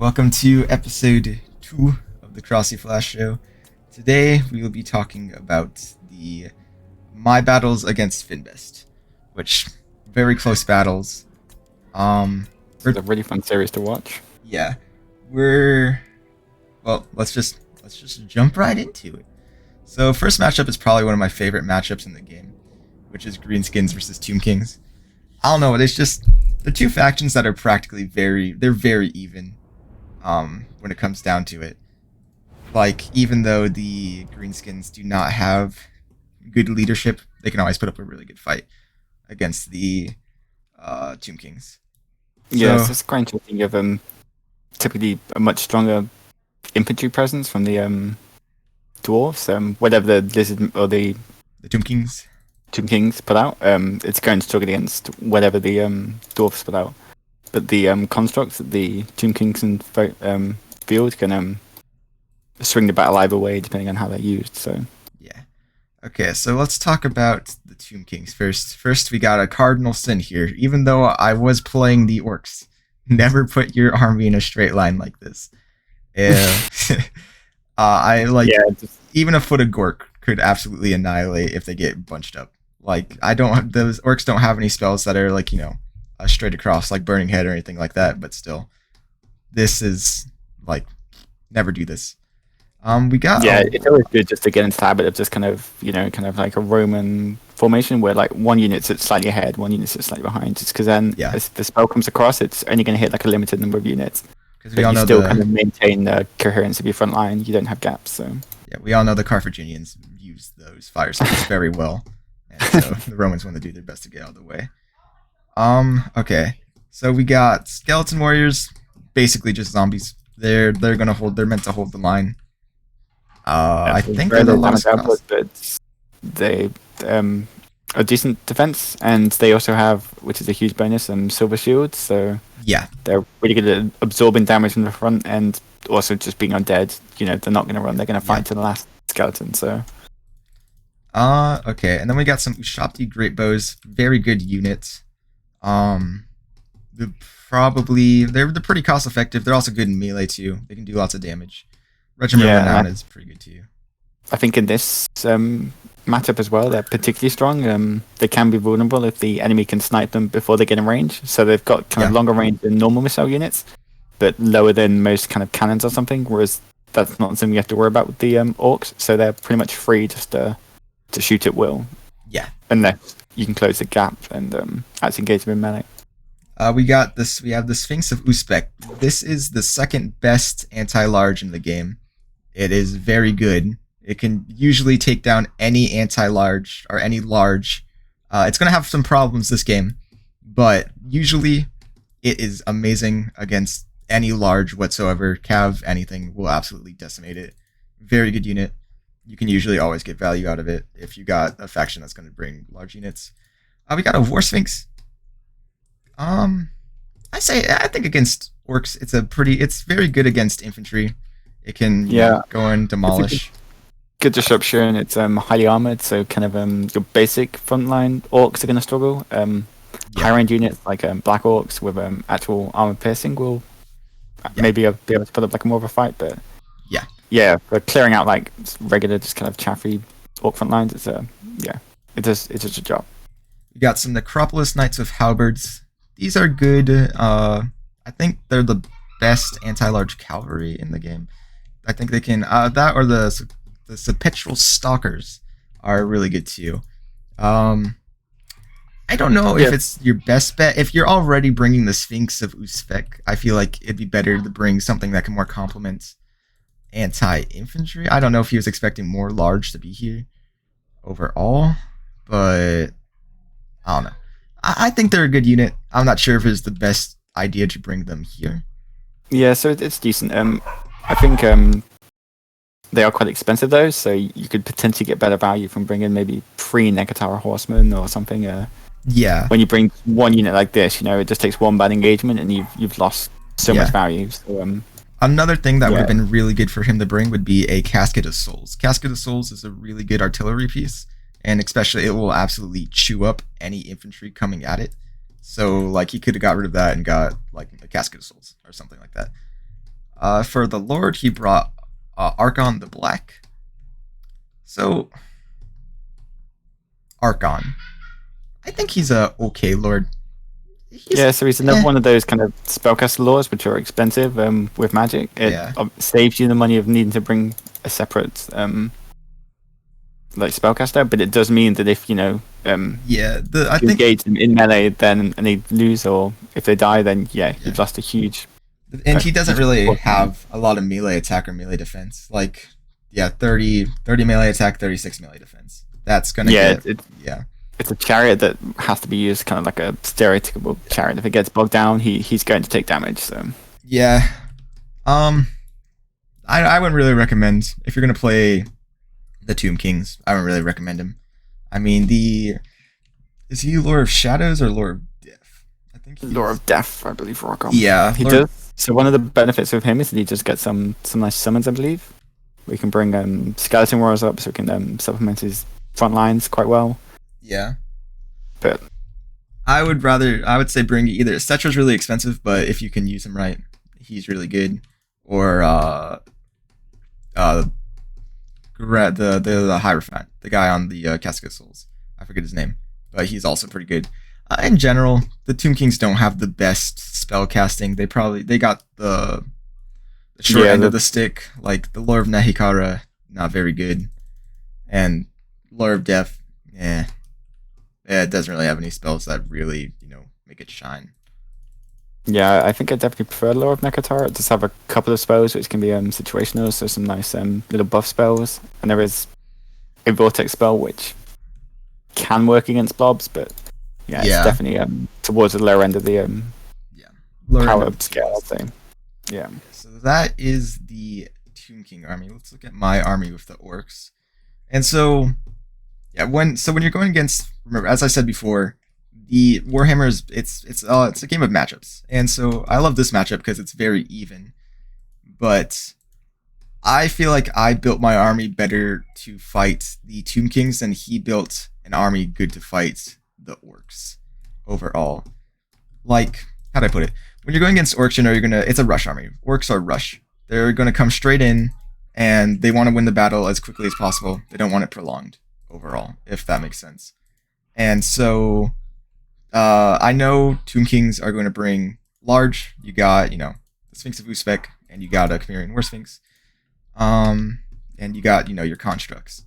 Welcome to episode 2 of the Crossie Flash Show. Today we will be talking about my battles against Finbest, which very close battles. It's a really fun series to watch. Yeah, let's just jump right into it. So first matchup is probably one of my favorite matchups in the game, which is Greenskins versus Tomb Kings. I don't know, it's just the two factions that are practically very even. When it comes down to it, like, even though the Greenskins do not have good leadership, they can always put up a really good fight against the Tomb Kings. Yes, it's quite interesting. You have typically a much stronger infantry presence from the dwarves. Whatever the lizard or the Tomb Kings put out, it's going to struggle against whatever the dwarves put out. But the constructs that the Tomb Kings can field can swing the battle either way depending on how they're used. So yeah. Okay, so let's talk about the Tomb Kings first. First, we got a cardinal sin here. Even though I was playing the orcs, never put your army in a straight line like this. Even a foot of gork could absolutely annihilate if they get bunched up. Like, those orcs don't have any spells that are like, straight across like Burning Head or anything like that, but still, this is like, never do this. It's always good just to get into the habit of just kind of like a Roman formation where like one unit sits slightly ahead, one unit sits slightly behind, just because then as the spell comes across, it's only going to hit like a limited number of units. Because we all know kind of maintain the coherence of your front line. You don't have gaps, so yeah, we all know the Carthaginians use those fire spells very well, and so the Romans want to do their best to get out of the way. Okay, so we got skeleton warriors, basically just zombies. They're meant to hold the line. I think they're the last output, but they a decent defense, and they also have, which is a huge bonus, silver shields. So yeah, they're really good at absorbing damage from the front, and also just being undead. They're not going to run; they're going to fight to the last skeleton. So. Okay, and then we got some Ushabti great bows, very good units. They're pretty cost effective. They're also good in melee too. They can do lots of damage. Regiment Renown is pretty good too. I think in this matchup as well, they're particularly strong. They can be vulnerable if the enemy can snipe them before they get in range. So they've got kind of longer range than normal missile units, but lower than most kind of cannons or something. Whereas that's not something you have to worry about with the orcs. So they're pretty much free just to shoot at will. Yeah, unless you can close the gap and actually engage them in melee. We have the Sphinx of Uzbek. This is the second best anti-large in the game. It is very good. It can usually take down any anti-large or any large. It's going to have some problems this game, but usually it is amazing against any large whatsoever. Cav, anything, will absolutely decimate it. Very good unit. You can usually always get value out of it if you got a faction that's going to bring large units. We got a War Sphinx. I think against orcs, it's very good against infantry. It can go and demolish. Good disruption. It's highly armored, so kind of your basic frontline orcs are going to struggle. High range units like black orcs with actual armor piercing will maybe be able to put up like more of a fight, but for clearing out like regular just kind of chaffy orc front lines, it does a job. We got some Necropolis Knights with halberds. These are good. I think they're the best anti-large cavalry in the game. I think they can that or the Perpetual Stalkers are really good too. I don't know if it's your best bet. If you're already bringing the Sphinx of Uzbek, I feel like it'd be better to bring something that can more complement anti-infantry. I don't know if he was expecting more large to be here overall, but I don't know. I think they're a good unit. I'm not sure if it's the best idea to bring them here. Yeah, so it's decent. I think they are quite expensive though, so you could potentially get better value from bringing maybe 3 Negatara Horsemen or something. When you bring one unit like this, it just takes one bad engagement and you've lost so much value. So, another thing that would have been really good for him to bring would be a Casket of Souls. Casket of Souls is a really good artillery piece. And especially, it will absolutely chew up any infantry coming at it. So, like, he could have got rid of that and got, like, a Casket of Souls or something like that. For the Lord, he brought Archaon the Black. So, Archaon. I think he's a okay Lord. So he's another one of those kind of spellcaster lords which are expensive with magic. It saves you the money of needing to bring a separate like spellcaster, but it does mean that if I think engage them in melee, then and they lose, or if they die, then you've lost a huge. And he doesn't really have a lot of melee attack or melee defense. Like 30 melee attack, 36 melee defense. That's gonna It's a chariot that has to be used kind of like a stereotypical chariot. If it gets bogged down, he's going to take damage. So I wouldn't really recommend if you're gonna play the Tomb Kings. I wouldn't really recommend him. I mean, is he Lord of Shadows or Lord of Death? I think he's Lord of Death, I believe. Archaon. Yeah, he does. So one of the benefits of him is that he just gets some nice summons, I believe. We can bring skeleton warriors up, so we can supplement his front lines quite well. Yeah, but I would say bring either Cetra's really expensive, but if you can use him right, he's really good. Or the Hierophant, the guy on the Casket of Souls. I forget his name, but he's also pretty good. In general, the Tomb Kings don't have the best spell casting. They got the short end of the stick. Like the Lord of Nahikara, not very good, and Lord of Death, it doesn't really have any spells that really make it shine. Yeah, I think I definitely prefer Lord of Nekatara. It does have a couple of spells which can be situational, so some nice little buff spells. And there is a Vortex spell which can work against blobs, but it's definitely towards the lower end of the power scale, I'd say. Yeah. So that is the Tomb King army. Let's look at my army with the orcs. And so when you're going against, remember, as I said before, the Warhammer it's a game of matchups, and so I love this matchup because it's very even. But I feel like I built my army better to fight the Tomb Kings than he built an army good to fight the orcs overall. Like, how do I put it? When you're going against orcs, it's a rush army. Orcs are rush. They're gonna come straight in, and they want to win the battle as quickly as possible. They don't want it prolonged overall, if that makes sense. And so I know Tomb Kings are going to bring large. You got, the Sphinx of Uzbek, and you got a Chimerian War Sphinx. And you got, your constructs.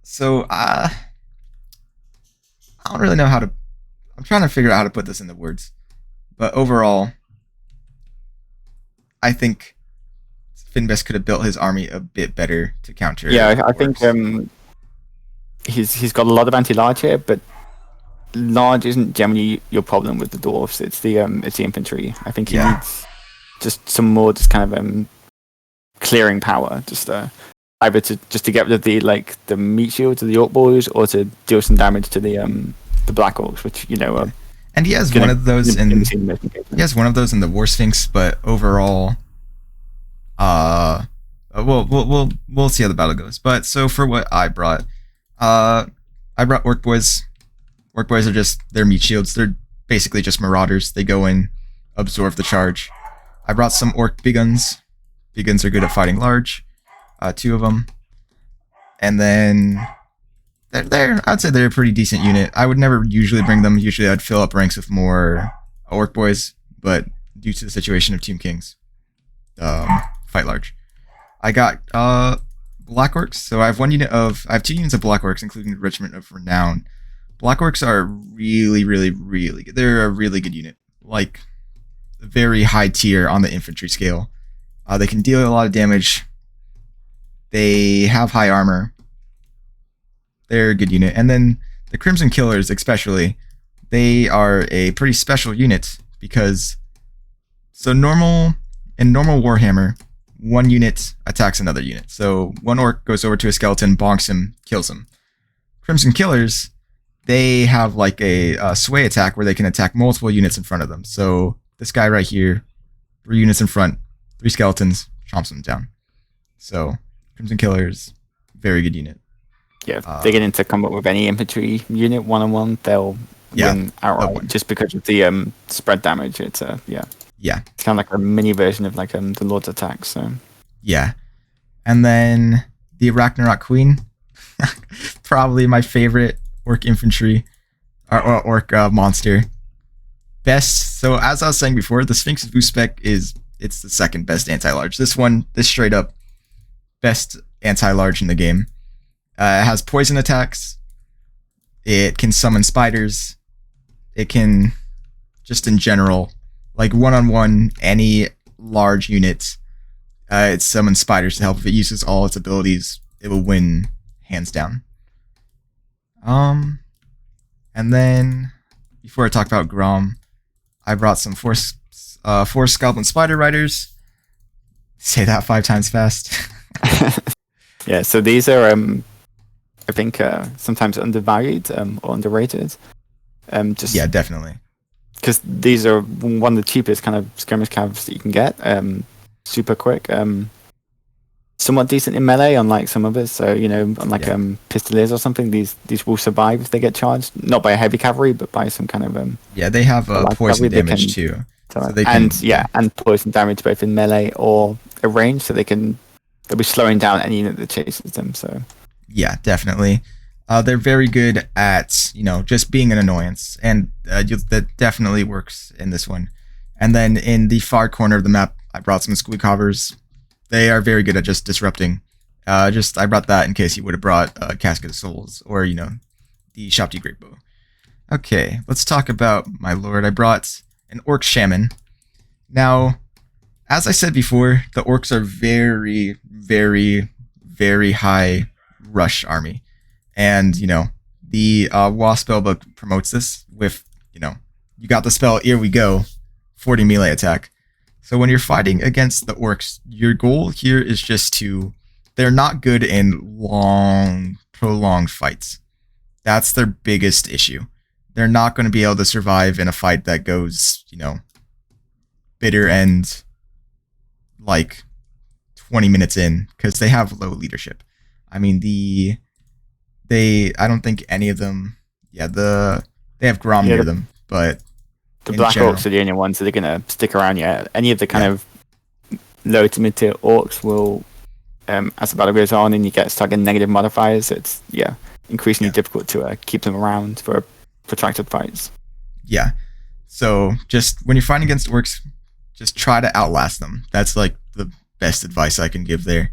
So I don't really know I'm trying to figure out how to put this into words. But overall, I think Finbest could have built his army a bit better to counter. Yeah, I think he's got a lot of anti-large here, but large isn't generally your problem with the dwarves. It's the infantry. I think he needs just some more kind of clearing power, just either to get rid of the meat shield to the orc boys, or to deal some damage to the black orcs, which are. And he has one of those in the War Sphinx, but overall, we'll see how the battle goes. But so for what I brought orc boys. Orc boys are they're meat shields. They're basically just marauders. They go in, absorb the charge. I brought some orc big guns. Big guns are good at fighting large. 2 of them. And then I'd say they're a pretty decent unit. I would never usually bring them. Usually I'd fill up ranks with more orc boys, but due to the situation of Tomb Kings, fight large. I got black orcs. So I have 2 units of black orcs, including the Regiment of Renown. Black orcs are really, really, really good. They're a really good unit. Like, very high tier on the infantry scale. They can deal a lot of damage. They have high armor. They're a good unit. And then the Crimson Killers, especially, they are a pretty special unit because in normal Warhammer, one unit attacks another unit. So one orc goes over to a skeleton, bonks him, kills him. Crimson Killers, they have a sway attack where they can attack multiple units in front of them. So this guy right here, 3 units in front, 3 skeletons, chomps them down. So Crimson Killers, very good unit. Yeah, if they get into combat with any infantry unit one-on-one, they'll win outright just because of the spread damage. It's Yeah. It's kind of like a mini version of like the Lord's attack. So Yeah. And then the Ragnarok Queen, probably my favorite orc infantry or orc monster. Best. So as I was saying before, the Sphinx of Uzbek it's the second best anti-large. This straight up best anti-large in the game. It has poison attacks. It can summon spiders. It can, just in general, like one-on-one, any large unit, it summons spiders to help. If it uses all its abilities, it will win hands down. And then, before I talk about Grom, I brought some Force Goblin Spider Riders. Say that 5 times fast. yeah, so these are I think sometimes undervalued or underrated. Just yeah, definitely. Because these are one of the cheapest kind of skirmish calves that you can get. Super quick. Somewhat decent in melee, unlike some others. So unlike Pistoliers or something, these will survive if they get charged. Not by a heavy cavalry, but by some kind of yeah, they have poison damage too. So they can, and poison damage both in melee or a range, so they'll be slowing down any unit that chases them. So yeah, definitely. They're very good at just being an annoyance, and that definitely works in this one. And then in the far corner of the map, I brought some squeak hovers. They are very good at just disrupting. I brought that in case you would have brought Casket of Souls or the Shopti Great Bow. Okay, let's talk about my lord. I brought an Orc Shaman. Now, as I said before, the Orcs are very, very, very high rush army. And, the WA spellbook promotes this with, you got the spell, here we go, 40 melee attack. So when you're fighting against the Orcs, your goal here is just they're not good in long, prolonged fights. That's their biggest issue. They're not going to be able to survive in a fight that goes, bitter end, like 20 minutes in, because they have low leadership. I mean, I don't think any of them, they have Grom near them, but the Black Orcs are the only ones that are going to stick around. Yeah, any of the kind of low to mid tier Orcs will, as the battle goes on and you get stuck in negative modifiers, it's increasingly difficult to keep them around for protracted fights. Yeah, so just when you're fighting against Orcs, just try to outlast them. That's like the best advice I can give there.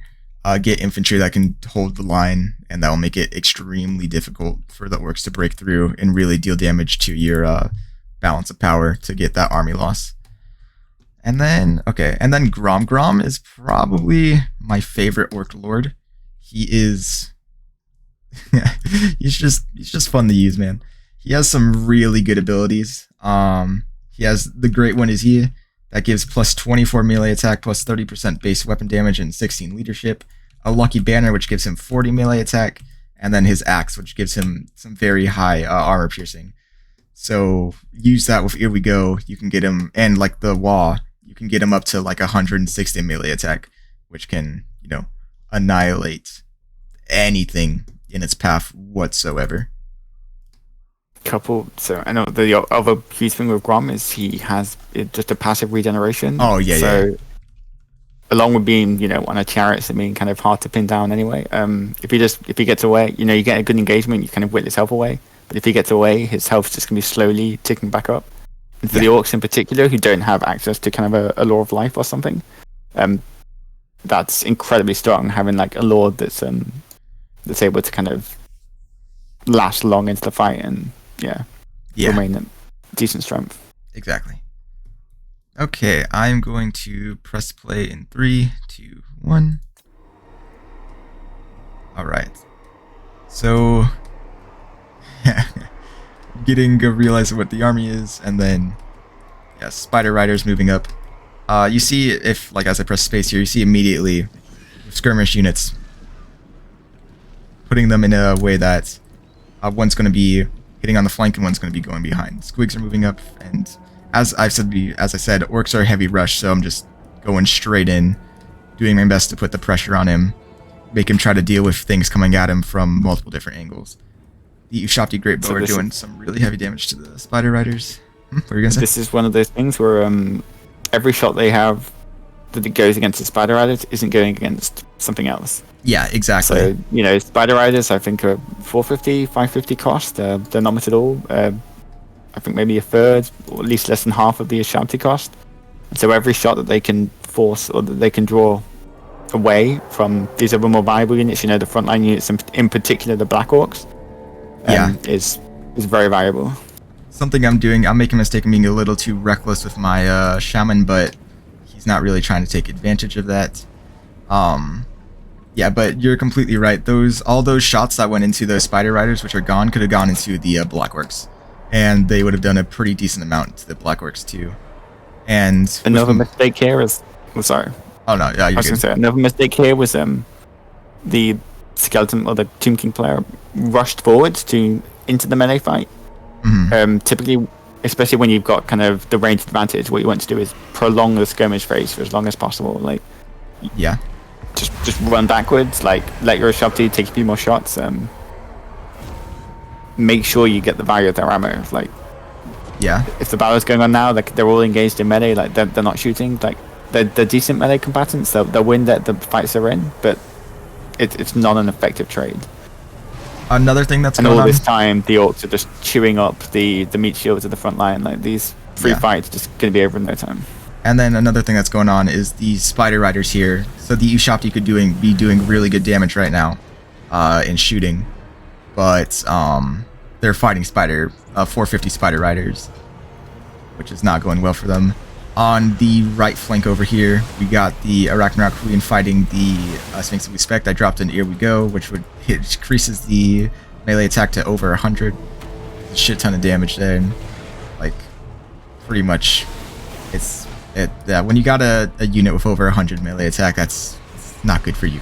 Get infantry that can hold the line, and that will make it extremely difficult for the Orcs to break through and really deal damage to your balance of power to get that army loss. And then Grom. Grom is probably my favorite Orc Lord. He is he's just fun to use, man. He has some really good abilities. He has the great one is he that gives plus 24 melee attack, plus 30% base weapon damage, and 16 leadership. A Lucky Banner, which gives him 40 melee attack, and then his Axe, which gives him some very high armor piercing. So use that with Here We Go. You can get him, and like the Wah, you can get him up to like 160 melee attack, which can, annihilate anything in its path whatsoever. So I know the other huge thing with Grom is he has just a passive regeneration. Oh yeah, so along with being on a chariot, so being kind of hard to pin down anyway. If he gets away, you get a good engagement, you kind of whip his health away. But if he gets away, his health's just gonna be slowly ticking back up. And for the Orcs in particular, who don't have access to kind of a Law of Life or something, that's incredibly strong. Having like a Lord that's able to kind of last long into the fight and remain at decent strength. Exactly. Okay, I'm going to press play in 3, 2, 1. All right. So, realizing what the army is, and then, Spider Riders moving up. You see, as I press space here, you see immediately skirmish units, putting them in a way that one's going to be hitting on the flank and one's going to be going behind. Squigs are moving up, and as I said, Orcs are heavy rush, so I'm just going straight in, doing my best to put the pressure on him, make him try to deal with things coming at him from multiple different angles. The Shopti Great Bow are doing some really heavy damage to the Spider Riders. What are you gonna say? This is one of those things where every shot they have that it goes against the Spider Riders isn't going against something else. Yeah, exactly. So, you know, Spider Riders, I think, are 450, 550 cost. They're not much at all. I think maybe a third, or at least less than half of the Ashanti cost. So every shot that they can force or that they can draw away from these other more valuable units, you know, the frontline units, in particular the Black Orcs, is very valuable. Something I'm doing, I'm making a mistake of being a little too reckless with my Shaman, but he's not really trying to take advantage of that. Yeah, but you're completely right. All those shots that went into those Spider Riders, which are gone, could have gone into the Blackworks, and they would have done a pretty decent amount to the Blackworks too. And another mistake here is, I'm sorry. Oh no, yeah, I was going to say another mistake here was the Skeleton or the Tomb King player rushed forward into the melee fight. Mm-hmm. Typically, especially when you've got kind of the range advantage, what you want to do is prolong the skirmish phase for as long as possible. Like, yeah, just run backwards. Like, let your Ashanti take a few more shots. Make sure you get the value of their ammo. Like, yeah, if the battle's going on now, like they're all engaged in melee. Like they're not shooting. Like they're decent melee combatants. They'll win the fights they're in, but it's not an effective trade. Another thing that's and going all on this time, the Orcs are just chewing up the meat shields of the front line. Like these free fights just going to be over in no time. And then another thing that's going on is these Spider Riders here. So the Ushabti could be doing really good damage right now in shooting, but they're fighting 450 Spider Riders, which is not going well for them. On the right flank over here, we got the Arachnoid Queen fighting the Sphinx of Respect. I dropped an Here We Go, which increases the melee attack to over 100. A shit ton of damage there. And, like, pretty much, when you got a unit with over 100 melee attack, it's not good for you.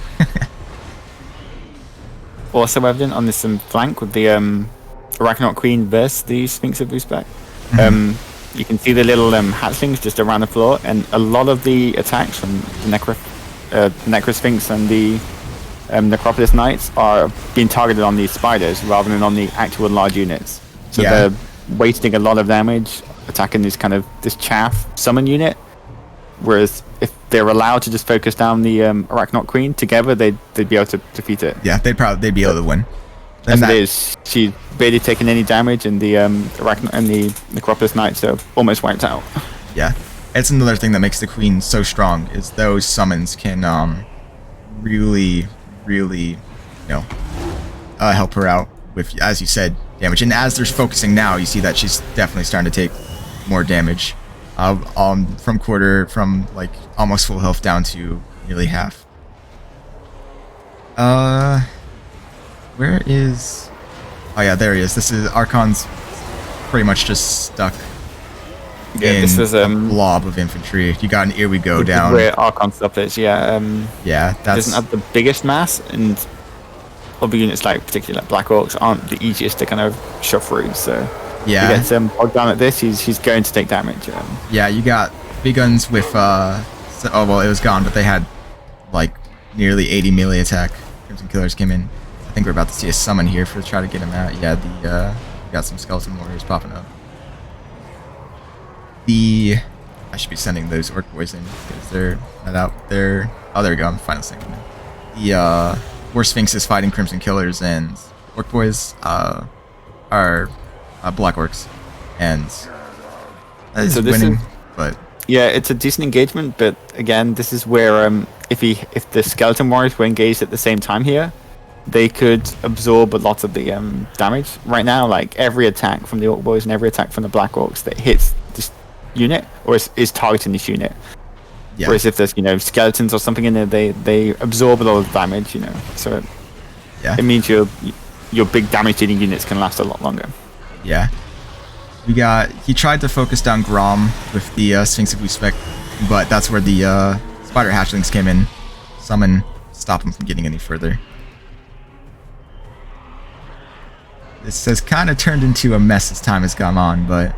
Also evident on this flank with the Arachnoid Queen versus the Sphinx of Respect. You can see the little hatchlings just around the floor, and a lot of the attacks from the Necrosphinx and the Necropolis Knights are being targeted on these spiders rather than on the actual large units. So they're wasting a lot of damage attacking this chaff summon unit, whereas if they're allowed to just focus down the Arachnoid Queen together, they'd be able to defeat it. Yeah, they'd be able to win. As it is, she's barely taken any damage, and the Arachnoid and the Necropolis Knights are almost wiped out. Yeah, it's another thing that makes the Queen so strong, is those summons can really help her out with, as you said, damage. And as they're focusing now, you see that she's definitely starting to take more damage from like almost full health down to nearly half. Where is... Oh yeah, there he is. This is... Archaon's pretty much just stuck in this is a blob of infantry. You got an Here We Go down. Where Archaon stuff is, yeah, that's... doesn't have the biggest mass, and other units, like particularly like Black Orcs, aren't the easiest to kind of shove through, so... Yeah. He gets bogged down at this, he's going to take damage. Yeah, you got big guns with... oh, well, it was gone, but they had like nearly 80 melee attack. Crimson Killers came in. I think we're about to see a summon here to try to get him out. Yeah, we got some Skeleton Warriors popping up. I should be sending those Orc Boys in because they're not out there. Oh, there we go. I'm finally sending them in. The War Sphinx is fighting Crimson Killers, and Orc Boys are Black Orcs, and is so this winning. But yeah, it's a decent engagement. But again, this is where if the Skeleton Warriors were engaged at the same time here, they could absorb a lot of the damage. Right now, like every attack from the Orc Boys and every attack from the Black Orcs that hits this unit or is targeting this unit. Yeah. Whereas if there's skeletons or something in there, they absorb a lot of damage. So it means your big damage dealing units can last a lot longer. Yeah. He tried to focus down Grom with the Sphinx of Respect, but that's where the Spider Hatchlings came in. Stop him from getting any further. This has kind of turned into a mess as time has gone on, but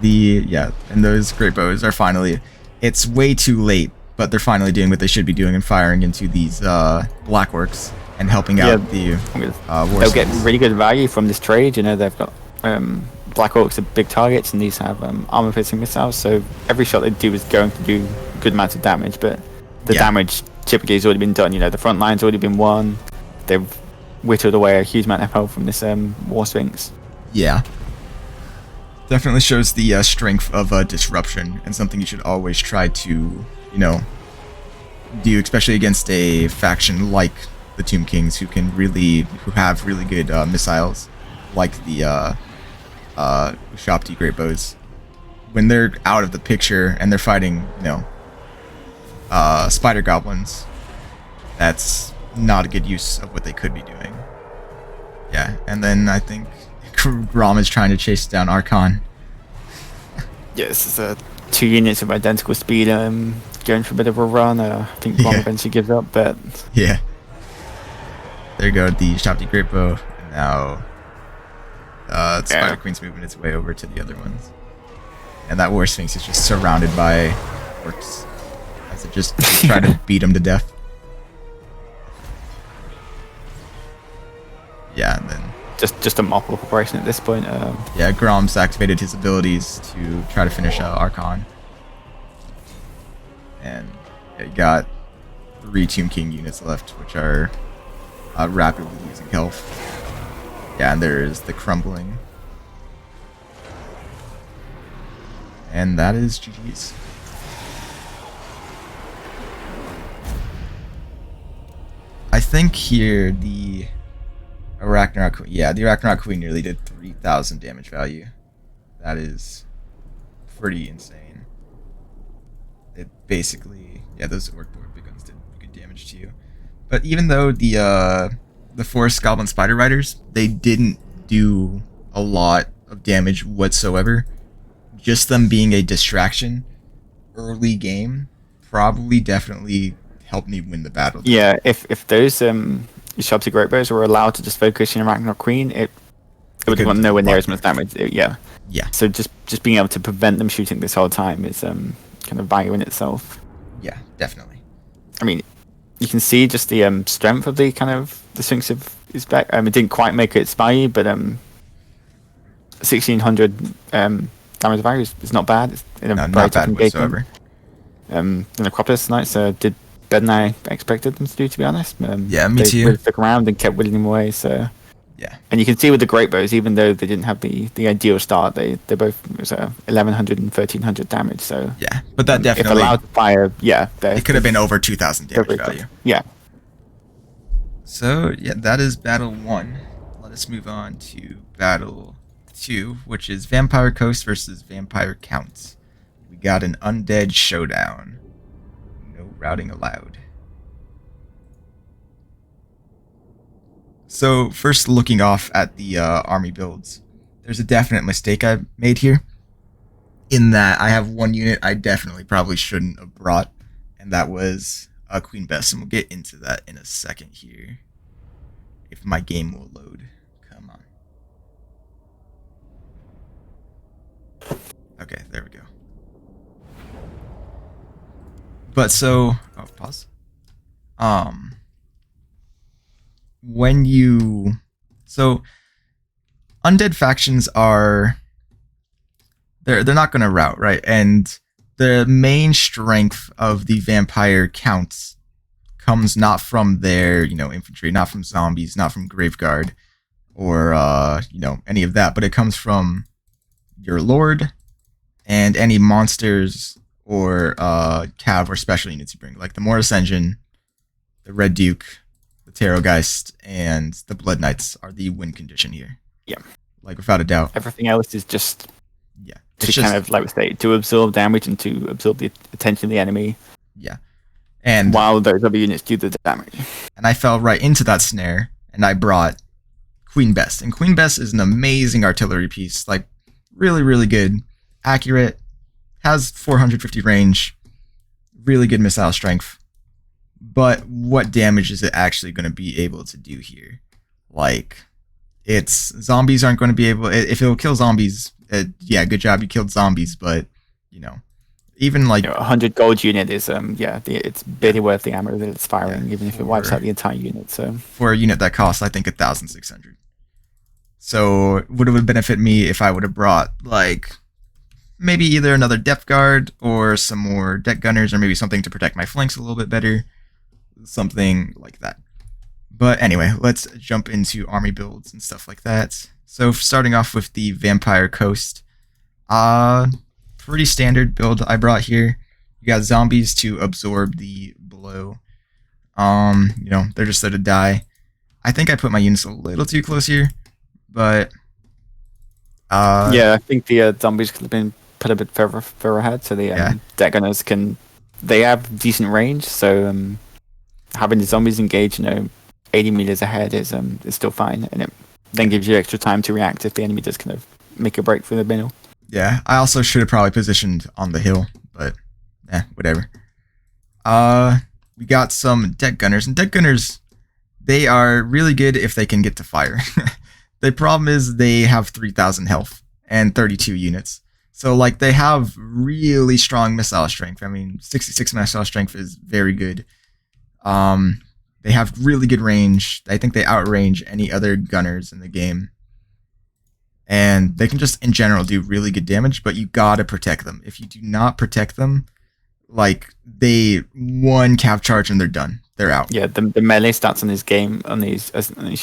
and those great bows are finally... It's way too late, but they're finally doing what they should be doing and firing into these Black Orcs and helping out the War They'll get really good value from this trade. They've got Black Orcs are big targets, and these have armor-piercing missiles. So every shot they do is going to do a good amount of damage, but the damage typically has already been done. You know, the front line's already been won. They've whittled away a huge amount of health from this War Sphinx. Yeah. Definitely shows the strength of disruption, and something you should always try to, do, especially against a faction like the Tomb Kings, who have really good missiles, like the Ushapti Great Bows. When they're out of the picture and they're fighting, spider goblins, that's not a good use of what they could be doing. Yeah, and then I think Grom is trying to chase down Archaon. Yeah, this is 2 units of identical speed going for a bit of a run. I think Grom eventually gives up, but... Yeah. There you go, the Ushapti Great Bow. And now Spider Queen's moving its way over to the other ones. And that War Sphinx is just surrounded by orcs as it just try to beat him to death. Yeah, and then... Just a mop-up operation at this point. Yeah, Grom's activated his abilities to try to finish Archaon. And you got 3 Tomb King units left, which are rapidly losing health. Yeah, and there is the crumbling. And that is GG's. I think here the Archaon Queen, the Archaon Queen nearly did 3,000 damage value. That is pretty insane. It basically, those orc big guns did good damage to you. But even though the Forest Goblin Spider Riders, they didn't do a lot of damage whatsoever. Just them being a distraction early game probably definitely helped me win the battle. Yeah, if those Ushapti Great Bows were allowed to just focus on Archaon Queen, it would have nowhere near as much damage. Yeah. So just being able to prevent them shooting this whole time is kind of value in itself. Yeah, definitely. I mean, you can see just the strength of the Sphinx of Uzbek. It didn't quite make its value, but 1600 damage value is not bad. It's not bad whatsoever. The Necropolis Knights did better than I expected them to do, to be honest. Me too. They really stuck around and kept whittling them away. So and you can see with the Great Bows, even though they didn't have the ideal start, they both was 1100 and 1300 damage. So but that definitely, if allowed to fire, it could have been over 2000 damage value. Yeah. So that is battle 1. Let us move on to battle 2, which is Vampire Coast versus Vampire Counts. We got an undead showdown. No routing allowed. So first, looking off at the army builds, there's a definite mistake I made here, in that I have one unit I definitely probably shouldn't have brought, and that was Queenbest, and we'll get into that in a second here, if my game will load. Come on. Okay, there we go. But so, pause. When you, so undead factions are, they're not going to rout, right? And the main strength of the vampire counts comes not from their, infantry, not from zombies, not from Graveguard, or any of that, but it comes from your lord and any monsters or cav or special units you bring, like the Morris Engine, the Red Duke, the Terrorgeist, and the Blood Knights are the win condition here. Yeah. Like, without a doubt. Everything else is just kind of, like we say, to absorb damage and to absorb the attention of the enemy. Yeah. And while those other units do the damage. And I fell right into that snare, and I brought Queenbest. And Queenbest is an amazing artillery piece. Like, really, really good. Accurate. Has 450 range. Really good missile strength. But what damage is it actually going to be able to do here? Like, zombies aren't going to be able, if it'll kill zombies, good job, you killed zombies, but, even like 100 gold unit is, it's barely worth the ammo that it's firing, even if it wipes out the entire unit. So for a unit that costs, I think, 1,600. So would have benefited me if I would have brought like maybe either another depth guard or some more deck gunners, or maybe something to protect my flanks a little bit better, something like that. But anyway, let's jump into army builds and stuff like that. So starting off with the Vampire Coast, pretty standard build I brought here. You got zombies to absorb the blow. They're just there to die. I think I put my units a little too close here, but yeah, I think the zombies could have been put a bit further ahead, so the deck gunners they have decent range. So having the zombies engage, 80 meters ahead is still fine, and it then gives you extra time to react if the enemy does kind of make a break through the middle. Yeah, I also should have probably positioned on the hill, but whatever. We got some deck gunners, and deck gunners, they are really good if they can get to fire. The problem is they have 3,000 health and 32 units. So like they have really strong missile strength. I mean, 66 missile strength is very good. They have really good range. I think they outrange any other gunners in the game. And they can just in general do really good damage, but you gotta protect them. If you do not protect them, like they one cav charge and they're done. They're out. Yeah, the melee stats on this game on these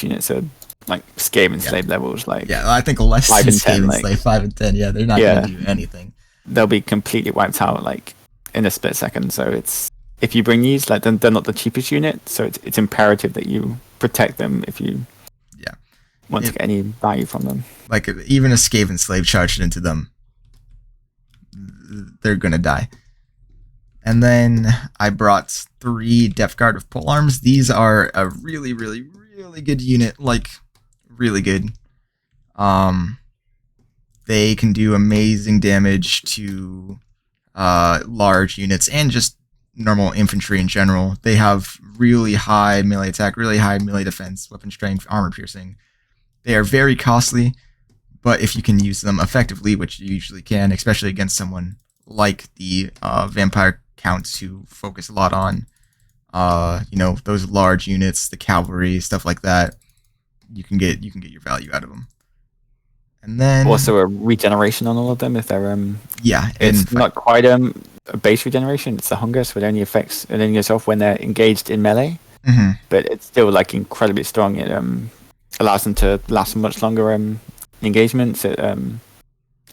units are like Scave and Slave levels. Like I think less 5 than and 10, Scave and like, Slave, 5 and 10. Yeah, they're not gonna do anything. They'll be completely wiped out like in a split second. So it's if you bring these, like they're not the cheapest unit, so it's imperative that you protect them if you want to get any value from them. Like even a Scave and Slave charged into them, they're gonna die. And then I brought 3 Depth Guard with pole arms. These are a really, really, really good unit. Like, really good. They can do amazing damage to large units and just normal infantry in general. They have really high melee attack, really high melee defense, weapon strength, armor piercing. They are very costly, but if you can use them effectively, which you usually can, especially against someone like the Vampire Counts who focus a lot on those large units, the cavalry, stuff like that, you can get your value out of them. And then also a regeneration on all of them if they're it's not quite a base regeneration, it's the hunger, so it only goes off when they're engaged in melee. Mm-hmm. But it's still like incredibly strong. It allows them to last much longer engagements. It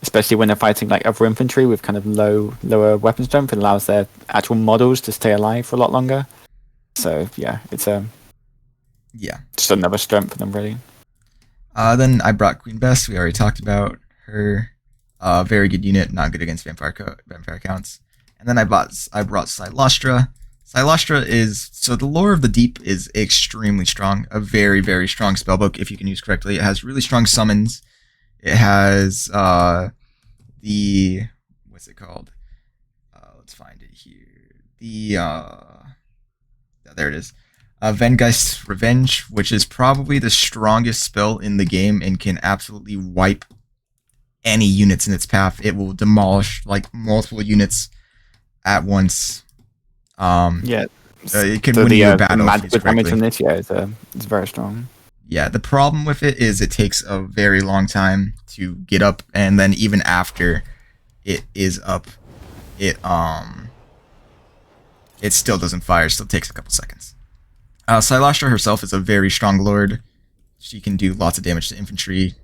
especially when they're fighting like other infantry with kind of lower weapon strength, it allows their actual models to stay alive for a lot longer. So it's just another strength for them, really. Then I brought Queen Best. We already talked about her. Very good unit, not good against vampire counts. And then I brought Silostra. Silostra is the Lore of the Deep is extremely strong. A very, very strong spellbook if you can use correctly. It has really strong summons. It has what's it called? Let's find it here. There it is. Vengeist Revenge, which is probably the strongest spell in the game and can absolutely wipe any units in its path. It will demolish like multiple units at once. It can win you a battle. The magic damage from this, it's very strong. Yeah, the problem with it is it takes a very long time to get up, and then even after it is up, it still doesn't fire. It still takes a couple seconds. Silostra herself is a very strong lord. She can do lots of damage to infantry.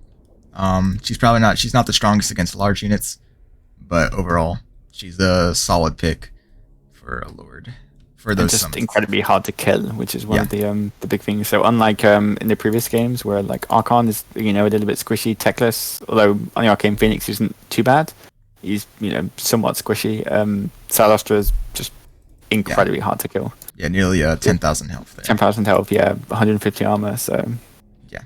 She's not the strongest against large units, but overall, she's a solid pick for a lord. For those just summons. Incredibly hard to kill, which is one of the big things. So unlike in the previous games where like Archaon is a little bit squishy, techless, although on the Arcane Phoenix isn't too bad. He's somewhat squishy. Silostra is just incredibly hard to kill. Yeah, nearly 10,000 health there. 10,000 health, 150 armor. So yeah.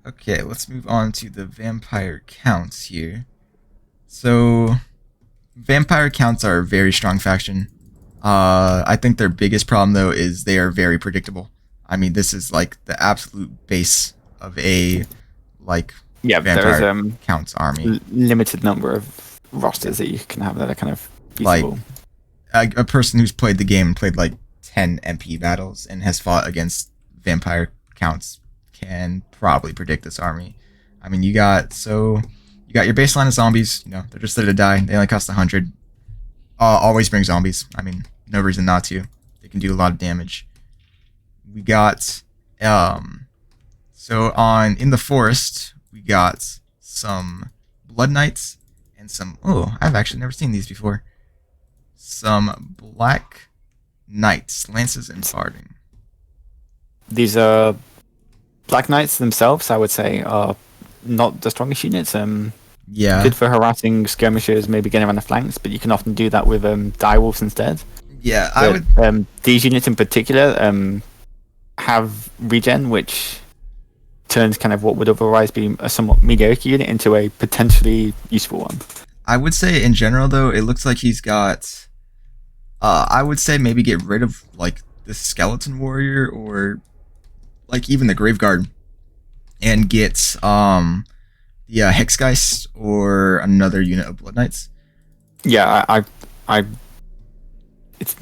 Okay, let's move on to the vampire counts here. So vampire counts are a very strong faction. I think their biggest problem though is they are very predictable. I mean, this is like the absolute base of a vampire counts army. Limited number of rosters that you can have that are kind of usable. Like a person who's played the game and played like 10 MP battles and has fought against vampire counts can probably predict this army. I mean, you got your baseline of zombies. You know, they're just there to die. They only cost 100. Always bring zombies. I mean, no reason not to. They can do a lot of damage. We got so on in the forest we got some blood knights and some. Oh, I've actually never seen these before. Some black knights, lances, and barding. These are Black Knights themselves, I would say, are not the strongest units. Yeah. Good for harassing skirmishers, maybe getting around the flanks, but you can often do that with direwolves instead. Yeah, But, I would. these units in particular have regen, which turns kind of what would otherwise be a somewhat mediocre unit into a potentially useful one. I would say in general though, it looks like he's got. I would say maybe get rid of like the skeleton warrior or like even the graveguard, and get the hexgeist or another unit of blood knights. Yeah, I It's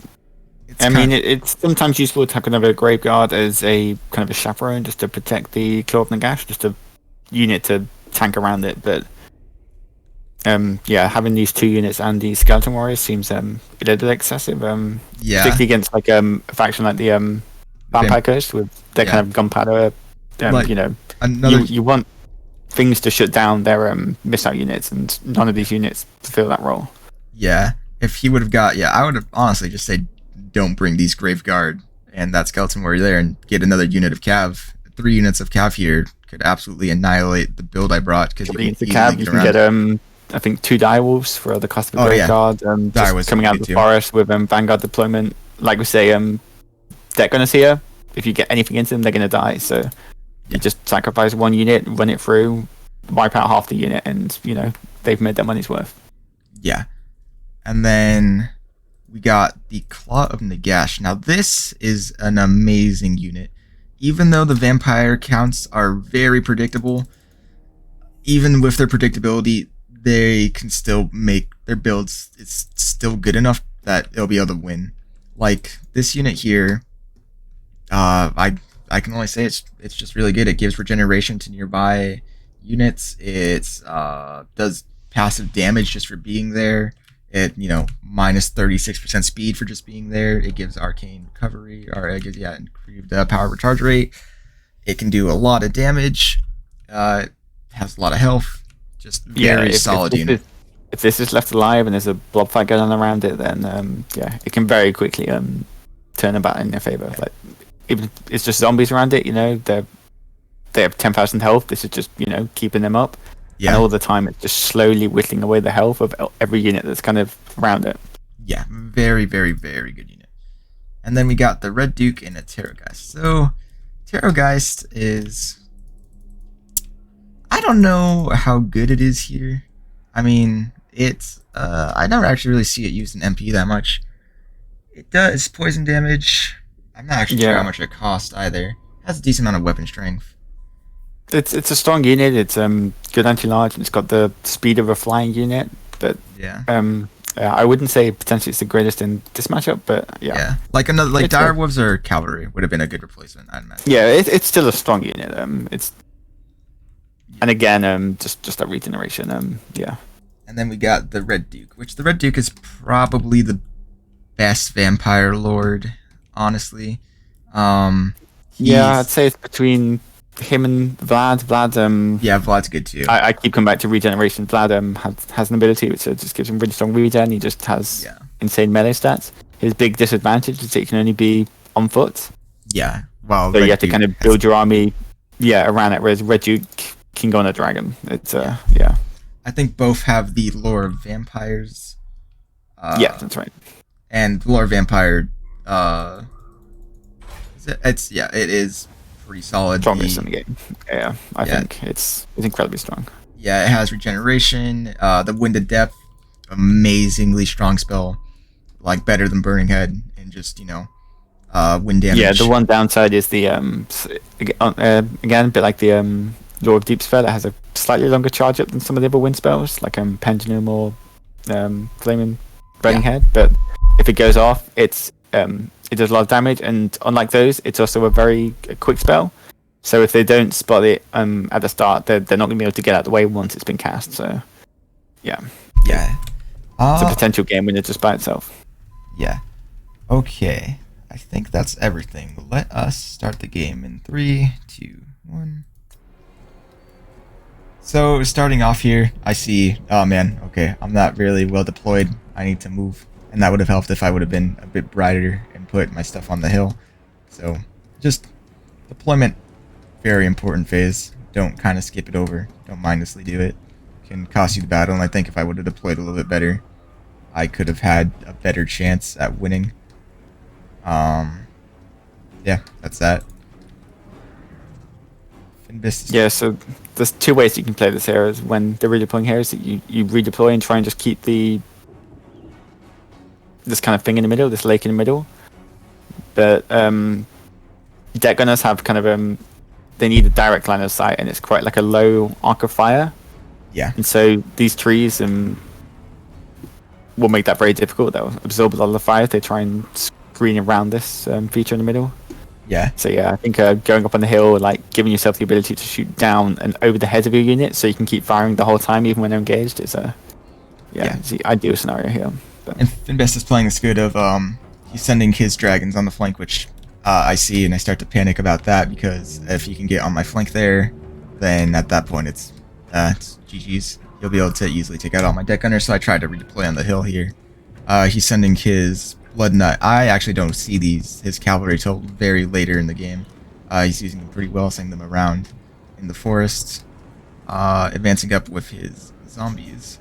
I mean, it's sometimes useful to have kind of a graveguard as a kind of a chaperone just to protect the Claw of Nagash, just a unit to tank around it. But yeah, having these two units and the skeleton warriors seems a little excessive. yeah, Particularly against like a faction like the Vampire Coast with their kind of gunpowder. Like, you know, another. you want things to shut down their missile units, and none of these units fulfill that role. Yeah, if he would have got. Yeah, I would have honestly just say don't bring these graveguard and that skeleton warrior there, and get another unit of cav. 3 units of cav here could absolutely annihilate the build I brought because you can easily You can get I think 2 direwolves for the cost of a graveguard. Just coming out of the forest with Vanguard deployment. Like we say, they're gonna see her. If you get anything into them, they're gonna die. So you just sacrifice 1 unit, run it through, wipe out half the unit, and you know they've made their money's worth. Yeah, and then we got the Claw of Nagash. Now this is an amazing unit. Even though the vampire counts are very predictable, even with their predictability, they can still make their builds. It's still good enough that they'll be able to win. Like this unit here, I can only say it's just really good. It gives regeneration to nearby units. It does passive damage just for being there. It minus 36% speed for just being there. It gives arcane recovery, or it gives improved power recharge rate. It can do a lot of damage. It has a lot of health. Just very solid unit. If this is left alive and there's a blob fight going on around it, then it can very quickly turn about in their favor. Like even if it's just zombies around it, they have 10,000 health. This is just keeping them up. Yeah. And all the time, it's just slowly whittling away the health of every unit that's kind of around it. Yeah, very, very, very good unit. And then we got the Red Duke and a Terrorgeist. So, Terrorgeist is... I don't know how good it is here. I mean, it's... I never actually really see it used in MP that much. It does poison damage. I'm not actually sure how much it costs either. It has a decent amount of weapon strength. It's a strong unit. It's good anti-large, and it's got the speed of a flying unit. But I wouldn't say potentially it's the greatest in this matchup. But yeah, like direwolves or cavalry would have been a good replacement, I'd imagine. Yeah, it's still a strong unit. And again, just that regeneration. And then we got the Red Duke, which the Red Duke is probably the best vampire lord, honestly. I'd say it's between him and Vlad. Vlad's good too. I keep coming back to regeneration. Vlad has an ability which just gives him really strong regen. He just has insane melee stats. His big disadvantage is it can only be on foot. Yeah, well, so you have to kind of build your army around it, whereas Red Duke can go on a dragon. It's I think both have the lore of vampires. That's right. And lore of vampire it is pretty solid. Strongest in the game. I think it's incredibly strong. Yeah, it has regeneration. The Wind of Depth, amazingly strong spell, like better than Burning Head, and just wind damage. Yeah, the one downside is the again a bit like the Lore of Deep spell. It has a slightly longer charge up than some of the other wind spells, like Pendulum or Flaming Burning Head. But if it goes off, it does a lot of damage, and unlike those, it's also a very quick spell. So if they don't spot it at the start, they're not going to be able to get out of the way once it's been cast. So yeah, Yeah. it's a potential game winner just by itself. Yeah. Okay. I think that's everything. Let us start the game in 3, 2, 1. So starting off here, I see, oh man, okay, I'm not really well deployed. I need to move. And that would have helped if I would have been a bit brighter and put my stuff on the hill. So just deployment, very important phase. Don't kind of skip it over. Don't mindlessly do it. Can cost you the battle, and I think if I would have deployed a little bit better, I could have had a better chance at winning. Yeah, that's that. Finbest. Yeah, so there's two ways you can play this here. Is when they're redeploying here, is that you redeploy and try and just keep this kind of thing in the middle, this lake in the middle. But deck gunners have kind of they need a direct line of sight, and it's quite like a low arc of fire. Yeah. And so these trees will make that very difficult. They'll absorb a lot of the fire if they try and screen around this feature in the middle. Yeah. So yeah, I think going up on the hill, like giving yourself the ability to shoot down and over the head of your unit, so you can keep firing the whole time, even when they're engaged, is it's the ideal scenario here. But. And Finbest is playing this good of he's sending his dragons on the flank, which I see, and I start to panic about that, because if he can get on my flank there, then at that point it's GG's. He'll be able to easily take out all my deck gunners. So I tried to redeploy on the hill here. He's sending his Blood Nut. I actually don't see his cavalry till very later in the game. He's using them pretty well, sending them around in the forest, advancing up with his zombies.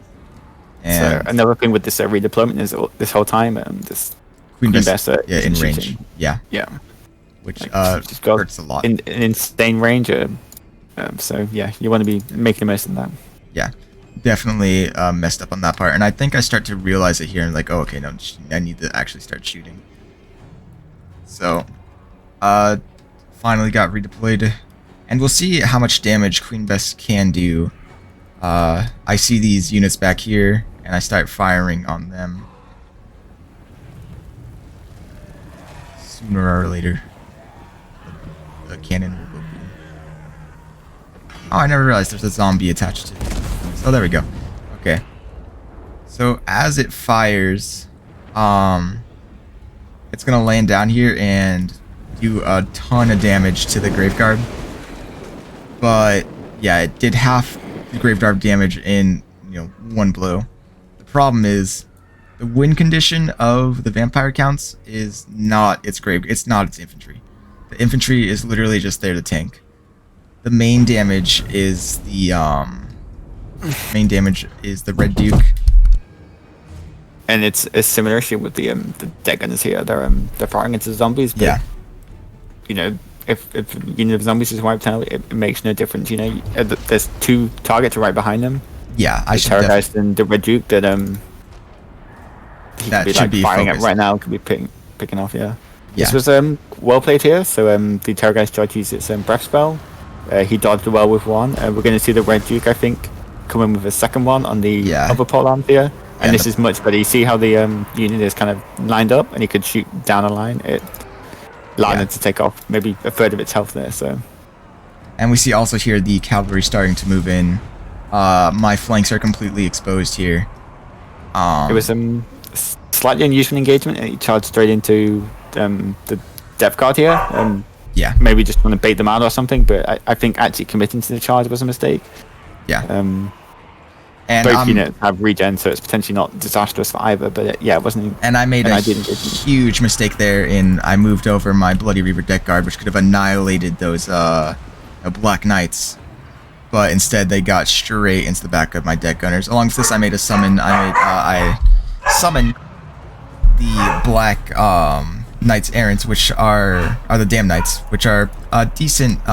And so another thing with this redeployment is this whole time this Queenbest in range. Shooting. Yeah, which hurts a lot. In an insane range. So yeah, you want to be making the most of that. Yeah, definitely messed up on that part, and I think I start to realize it here, and like, oh, okay, no, I need to actually start shooting. So, finally got redeployed, and we'll see how much damage Queenbest can do. I see these units back here, and I start firing on them. Sooner or later, the cannon will go boom. Oh, I never realized there's a zombie attached to it. Oh, there we go. Okay. So as it fires, it's gonna land down here and do a ton of damage to the Graveguard. But yeah, it did half the Graveguard damage in one blow. The problem is the win condition of the vampire counts is not its infantry. The infantry is literally just there to tank. The main damage is the Red Duke. And it's a similar issue with the deck gunners here. They're firing into zombies, but Yeah. If a unit of zombies is wiped out, it makes no difference. There's two targets right behind them. Yeah, I should Terrorgeist and the Red Duke that he that could be should be firing focused. at right now. Could be picking off. Yeah. Yeah. This was well played here. So the Terrorgeist tried to use its breath spell. He dodged well with one. We're going to see the Red Duke, I think, come in with a second one on the other pole arm here. And this is much better. You see how the unit is kind of lined up, and he could shoot down a line. It allowed it to take off maybe a third of its health there. So, and we see also here the cavalry starting to move in. My flanks are completely exposed here. It was slightly unusual engagement, and he charged straight into the depth guard here. Yeah. Maybe just want to bait them out or something, but I think actually committing to the charge was a mistake. Yeah. And both units have regen, so it's potentially not disastrous for either. But it wasn't. And I made a huge mistake there. I moved over my Bloody Reaver deck guard, which could have annihilated those Black Knights, but instead they got straight into the back of my deck gunners. Along with this, I made a summon. I summoned the Black Knights Errant, which are the Damn Knights, which are a decent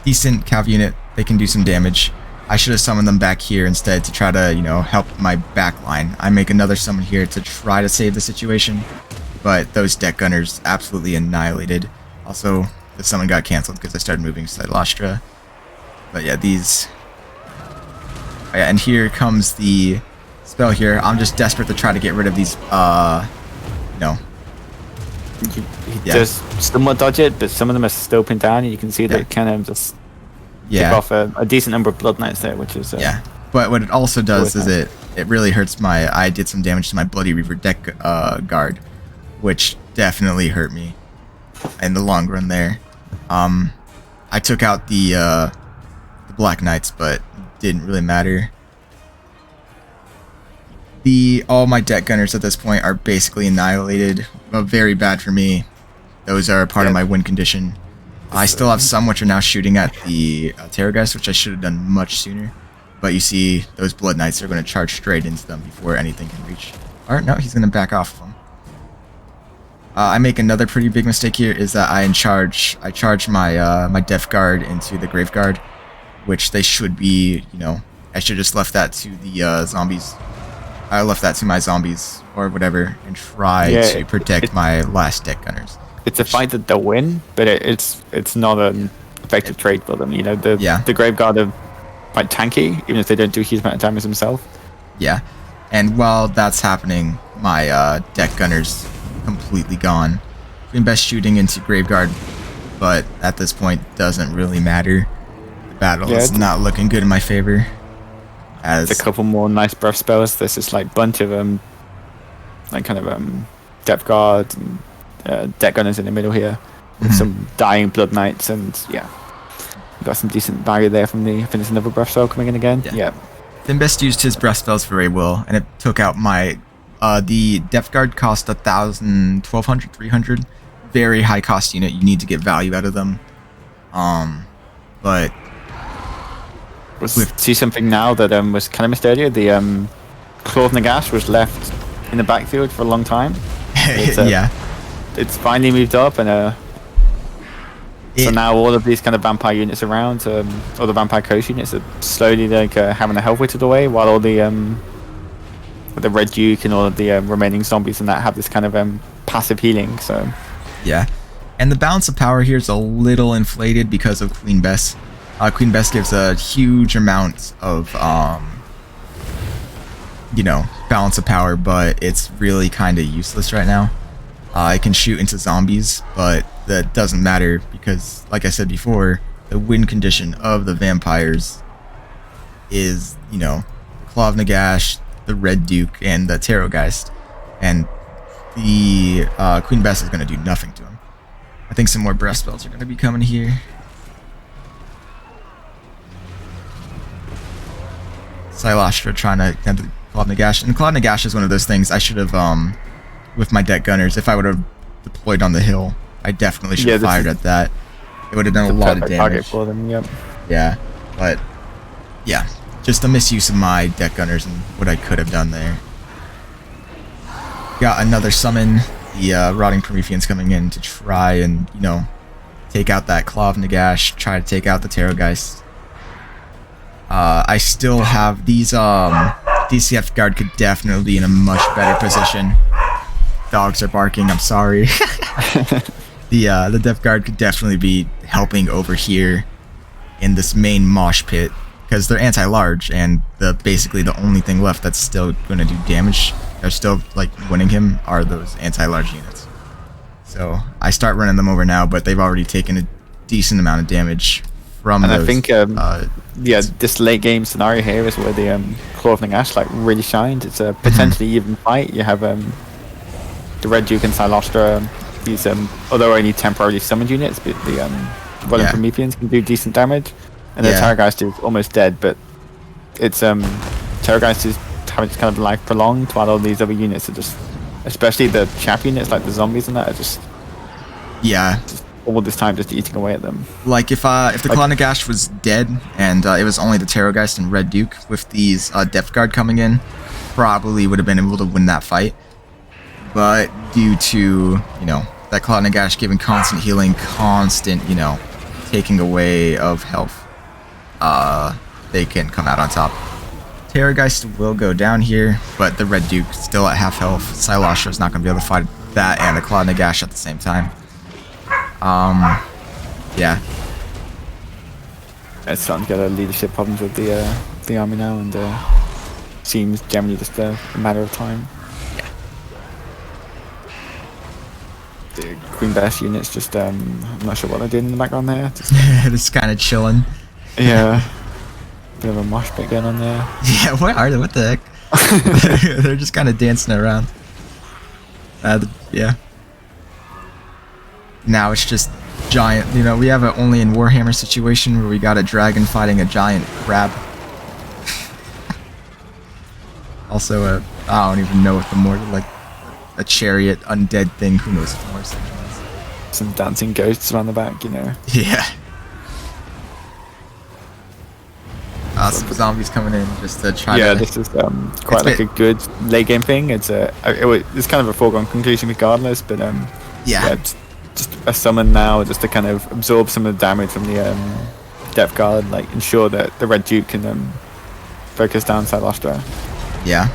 decent cav unit. They can do some damage. I should have summoned them back here instead to try to, help my back line. I make another summon here to try to save the situation, but those deck gunners absolutely annihilated. Also, the summon got canceled because I started moving Silastra. But yeah, and here comes the spell here. I'm just desperate to try to get rid of these, he does somewhat dodge it, but some of them are still pinned down, and you can see that it can just pick off a decent number of Blood Knights there, which is But what it also does is nice. it really hurts my. I did some damage to my Bloody Reaver deck guard, which definitely hurt me in the long run there. I took out the Black Knights, but didn't really matter. All my deck gunners at this point are basically annihilated. Very bad for me. Those are part of my win condition. I still have some which are now shooting at the Terrorgeist, which I should have done much sooner. But you see, those Blood Knights are going to charge straight into them before anything can reach. Or no, he's going to back off of them. I make another pretty big mistake here, is that I charge my my Death Guard into the Grave Guard, which they should be, I should just left that to the zombies. I left that to my zombies or whatever and try to protect my last deck gunners. It's a fight that they'll win, but it's not an effective trade for them. The Grave Guard are quite tanky, even if they don't do a huge amount of damage themselves. Yeah, and while that's happening, my deck gunner's completely gone. Finbest shooting into Graveguard, but at this point doesn't really matter. The battle is not looking good in my favor. As a couple more nice breath spells. There's this bunch of Depth Guard and deck gunners in the middle here. With some dying Blood Knights, and got some decent value there from I think there's another breath spell coming in again. Finbest used his breath spells very well, and it took out my the Depth Guard cost 1,000, 1,200, 300. Very high cost unit. You need to get value out of them. But see something now that was kind of missed earlier. The Claw of Nagash was left in the backfield for a long time. It's finally moved up, and so now all of these kind of vampire units around, or the vampire coast units, are slowly having a health whittled away, while all the Red Duke and all of the remaining zombies and that have this kind of passive healing. So and the balance of power here is a little inflated because of Queen Bess. Queen Bess gives a huge amount of balance of power, but it's really kind of useless right now. I can shoot into zombies, but that doesn't matter because, like I said before, the win condition of the vampires is, the Claw of Nagash, the Red Duke, and the Terrorgeist, and the Queen Bess is going to do nothing to him. I think some more breath spells are going to be coming here. Silastra trying to get the Claw of Nagash, and the Claw of Nagash is one of those things I should have, with my deck gunners, if I would have deployed on the hill, I definitely should have fired at that. It would have done a lot of damage. Target for them, Yeah, but just a misuse of my deck gunners and what I could have done there. Got another summon. The Rotting Prometheans coming in to try and, take out that Claw of Nagash, try to take out the Terrorgeist. I still have these, DCF Guard could definitely be in a much better position. Dogs are barking, I'm sorry. The Death Guard could definitely be helping over here in this main mosh pit, because they're anti-large, and basically the only thing left that's still going to do damage, they're still winning him, are those anti-large units. So I start running them over now, but they've already taken a decent amount of damage from those. I think this late game scenario here is where the Claw of Nagash really shined. It's a potentially even fight. You have the Red Duke and Silastra, these although only temporarily summoned units, but the Rotting Prometheans can do decent damage, and the Terrorgeist is almost dead, but it's Terrorgeist is having its kind of life prolonged, while all these other units are just, especially the chap units like the zombies and that, are just all this time just eating away at them. Like if the Claw of Nagash was dead and it was only the Terrorgeist and Red Duke with these Depth Guard coming in, probably would have been able to win that fight. But due to, that Claw of Nagash giving constant healing, constant, taking away of health, they can come out on top. Terrorgeist will go down here, but the Red Duke still at half health. Silastra is not going to be able to fight that and the Claw of Nagash at the same time. It's starting to get leadership problems with the army now, and seems generally just a matter of time. The Finbest units just I'm not sure what they're doing in the background there. Just kind of chilling. Yeah. Bit of a mosh pit going on there. Yeah, what are they? What the heck? They're just kind of dancing around. Yeah. Now it's just giant. You know, we have a only in Warhammer situation where we got a dragon fighting a giant crab. Also, I don't even know what the more like a chariot undead thing. Who knows what the more something is. Some dancing ghosts around the back, you know. Yeah. Some zombies coming in just to try to... Yeah, this is quite like a good late game thing. It's it's kind of a foregone conclusion regardless, but yeah, it's just a summon now just to kind of absorb some of the damage from the Death Guard, like ensure that the Red Duke can focus down Silastra. Yeah.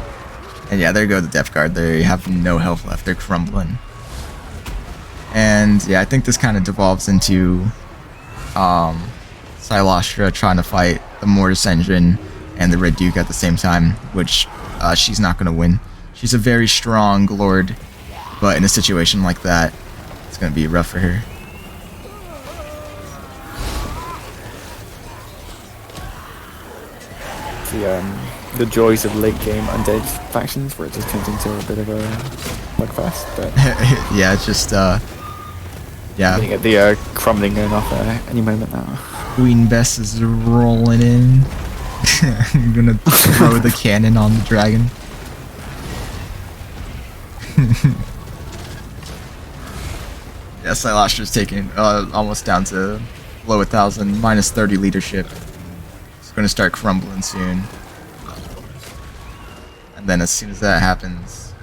And yeah, there go the Death Guard. They have no health left. They're crumbling. And yeah, I think this kind of devolves into Silastra trying to fight the Mortis Engine and the Red Duke at the same time, which she's not going to win. She's a very strong lord, but in a situation like that, it's going to be rough for her. The joys of late game undead factions, where it just turns into a bit of a slugfest. But yeah, it's just yeah. You get the crumbling going off any moment now. Finbest is rolling in. I'm gonna throw the cannon on the dragon. Yeah, Silastra's taking almost down to below 1,000, minus 30 leadership. It's gonna start crumbling soon. And then as soon as that happens,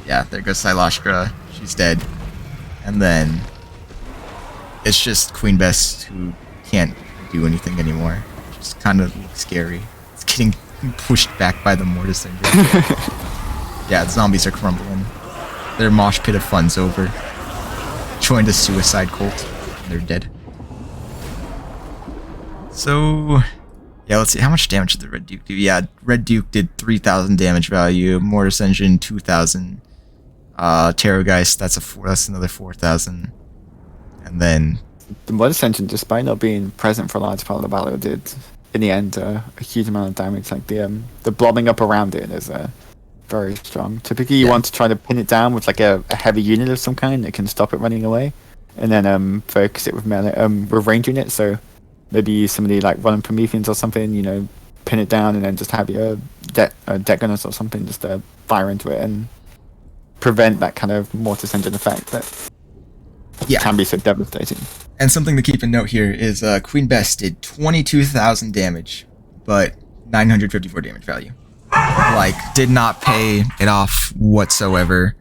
yeah, there goes Silastra. She's dead. And then it's just Finbest who can't do anything anymore. Just kind of looks scary. It's getting pushed back by the Mortis Engine. Yeah, the zombies are crumbling. Their mosh pit of fun's over. Joined a suicide cult. And they're dead. So yeah, let's see. How much damage did the Red Duke do? Yeah, Red Duke did 3,000 damage value. Mortis Engine 2,000. Terrorgeist, that's another 4,000. And then the Mortis Engine, despite not being present for a large part of the battle, did in the end a huge amount of damage. Like the blobbing up around it is very strong. Typically, you want to try to pin it down with like a heavy unit of some kind that can stop it running away, and then focus it with with range units. So maybe use somebody like running Prometheans or something, you know, pin it down and then just have your deck gunners or something just fire into it and prevent that kind of Mortis Engine effect that can be so devastating. And something to keep in note here is Finbest did 22,000 damage, but 954 damage value. Like, did not pay it off whatsoever.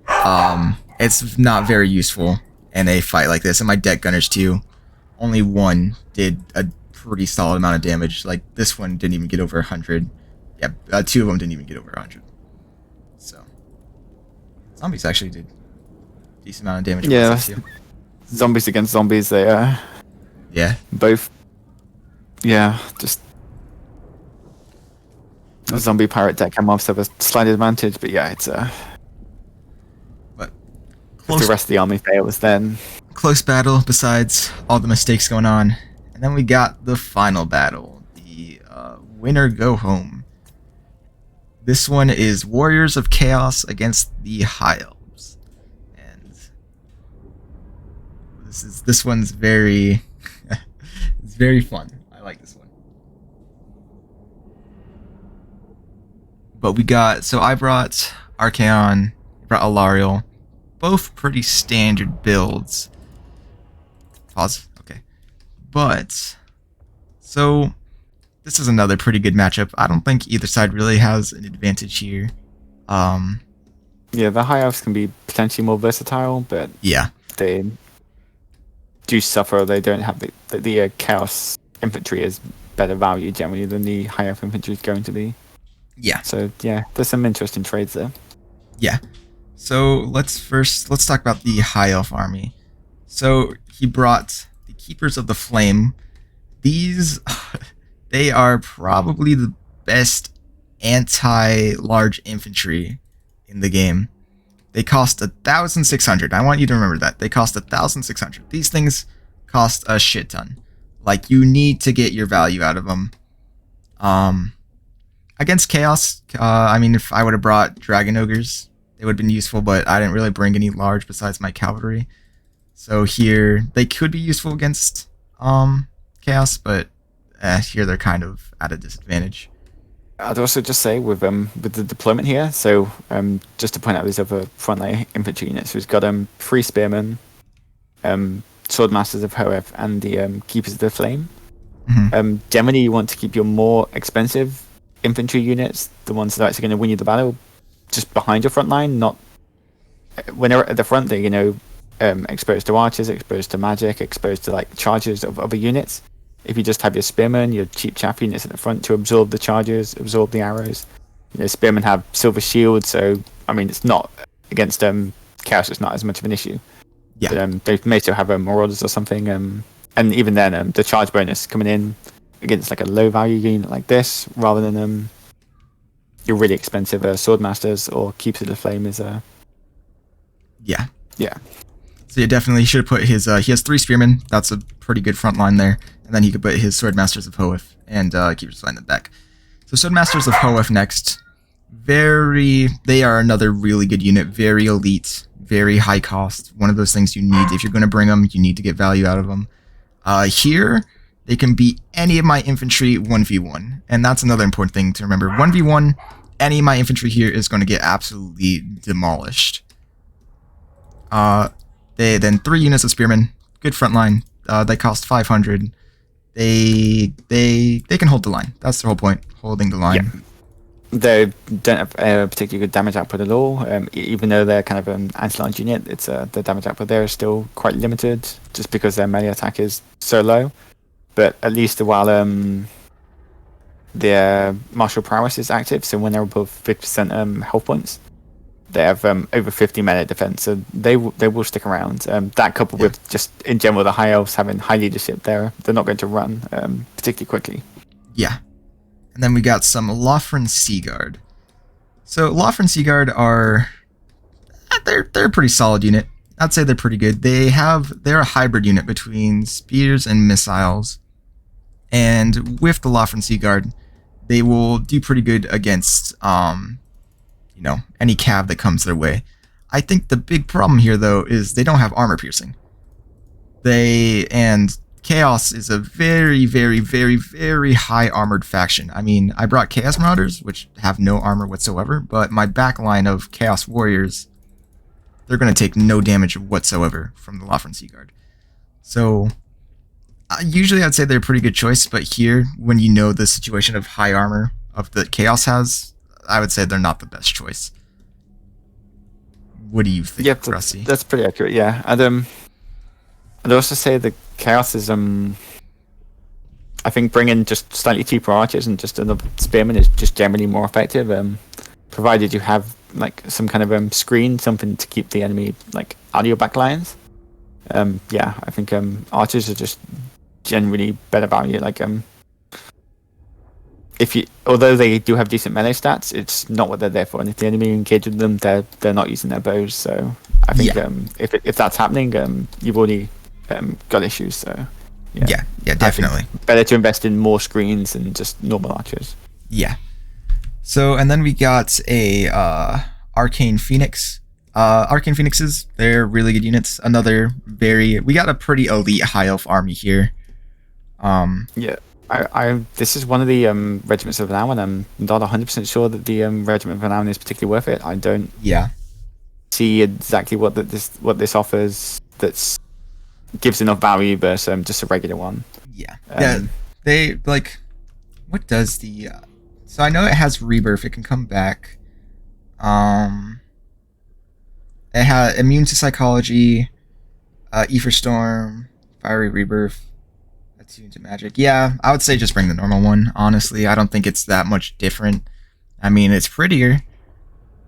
It's not very useful in a fight like this. And my deck gunners too, only one did a pretty solid amount of damage. Like, this one didn't even get over 100. Yeah, two of them didn't even get over 100. So zombies actually did a decent amount of damage. Yeah, zombies against zombies, they both just the zombie pirate deck can have a slight advantage, but yeah, it's but if the rest of the army fails, then close battle besides all the mistakes going on. And then we got the final battle, the winner go home. This one is Warriors of Chaos against the High Elves. And this one's very it's very fun. I like this one. But we got, so I brought Archaon, brought Alariel, both pretty standard builds. Pause. Okay. But so this is another pretty good matchup. I don't think either side really has an advantage here. Yeah, the High Elves can be potentially more versatile, but yeah, they do suffer. They don't have the Chaos infantry is better value generally than the High Elf infantry is going to be. Yeah. So yeah, there's some interesting trades there. Yeah. So let's talk about the High Elf army. So he brought the Keepers of the Flame. These they are probably the best anti-large infantry in the game. They cost 1,600. I want you to remember that. They cost 1,600. These things cost a shit ton. Like, you need to get your value out of them. Against Chaos, I mean, if I would have brought Dragon Ogres, they would have been useful, but I didn't really bring any large besides my cavalry. So here, they could be useful against Chaos, but here they're kind of at a disadvantage. I'd also just say with the deployment here, so just to point out these other frontline infantry units, we've got 3 Spearmen, Swordmasters of Hoeth, and the Keepers of the Flame. Mm-hmm. Generally, you want to keep your more expensive infantry units, the ones that are actually going to win you the battle, just behind your front line, not when they're at the front. They're exposed to archers, exposed to magic, exposed to like charges of other units. If you just have your spearmen, your cheap chaff units at the front to absorb the charges, absorb the arrows. Spearmen have silver shields, so I mean it's not against chaos. It's not as much of an issue. Yeah. But, they may still have marauders or something, and even then, the charge bonus coming in against like a low value unit like this, rather than your really expensive swordmasters or keepers of the flame is Yeah. Yeah. So you definitely should have put his. He has 3 spearmen. That's a pretty good front line there. And then he could put his Swordmasters of Hoeth and Keepers of the Flame in the back. So Swordmasters of Hoeth next. They are another really good unit. Very elite. Very high cost. One of those things you need. If you're going to bring them, you need to get value out of them. Here, they can beat any of my infantry 1v1. And that's another important thing to remember. 1v1, any of my infantry here is going to get absolutely demolished. Then 3 units of spearmen, good front line. They cost 500. They can hold the line. That's the whole point, holding the line. Yeah. They don't have particularly good damage output at all. Even though they're kind of an anti-large unit, it's the damage output there is still quite limited, just because their melee attack is so low. But at least while their martial prowess is active, so when they're above 50% health points, they have over 50 melee defense, so they will stick around. That coupled with just in general the high elves having high leadership, they're not going to run particularly quickly. Yeah, and then we got some Lothran Seaguard. So Lothran Seaguard are they're a pretty solid unit. I'd say they're pretty good. They're a hybrid unit between spears and missiles, and with the Lothran Seaguard, they will do pretty good against any cav that comes their way. I think the big problem here, though, is they don't have armor piercing. And Chaos is a very, very, very, very high armored faction. I mean, I brought Chaos Marauders, which have no armor whatsoever, but my back line of Chaos Warriors, they're going to take no damage whatsoever from the Lothran Seaguard. So, usually I'd say they're a pretty good choice, but here, when you know the situation of high armor of the Chaos has, I would say they're not the best choice. What do you think, Crossie? That's pretty accurate, yeah. And I'd also say the Chaos is I think bringing just slightly cheaper archers and just another spearman is just generally more effective, provided you have like some kind of screen, something to keep the enemy like out of your back lines. Yeah, I think archers are just generally better value. Like although they do have decent melee stats, it's not what they're there for. And if the enemy engages them, they're not using their bows. So I think if that's happening, you've already got issues. So yeah, definitely better to invest in more screens than just normal archers. Yeah. So and then we got a Arcane Phoenix. Arcane Phoenixes, they're really good units. We got a pretty elite high elf army here. Yeah. This is one of the regiments of Renown, and I'm not 100% sure that the regiment of Renown is particularly worth it. I don't see exactly what this offers that gives enough value versus just a regular one. Yeah. They like, what does the? So I know it has rebirth. It can come back. It has immune to psychology, Ether Storm, fiery rebirth. Attuned to magic. Yeah, I would say just bring the normal one. Honestly, I don't think it's that much different. I mean, it's prettier.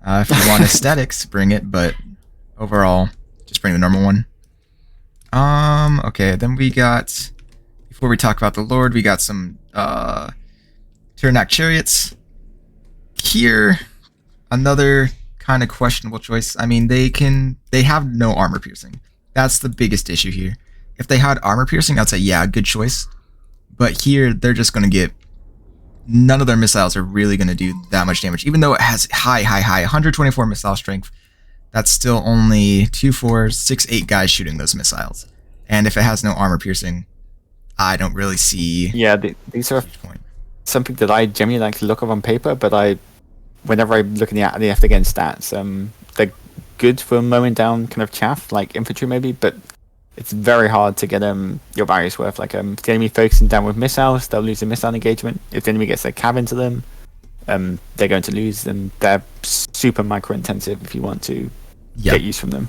If you want aesthetics, bring it. But overall, just bring the normal one. Okay, then we got. Before we talk about the Lord, we got some Tyrannac chariots. Here, another kind of questionable choice. I mean, they have no armor piercing. That's the biggest issue here. If they had armor piercing, I'd say yeah, good choice. But here they're just going to get, none of their missiles are really going to do that much damage. Even though it has high 124 missile strength, that's still only 2, 4, 6, 8 guys shooting those missiles. And if it has no armor piercing, I don't really see. Yeah, these are something that I generally like to look at on paper, but whenever I'm looking at the F against stats, they're good for mowing down kind of chaff, like infantry maybe, but it's very hard to get your values worth. Like if the enemy focusing down with missiles, they'll lose a missile engagement. If the enemy gets their cav into them, they're going to lose, and they're super micro intensive if you want to get use from them.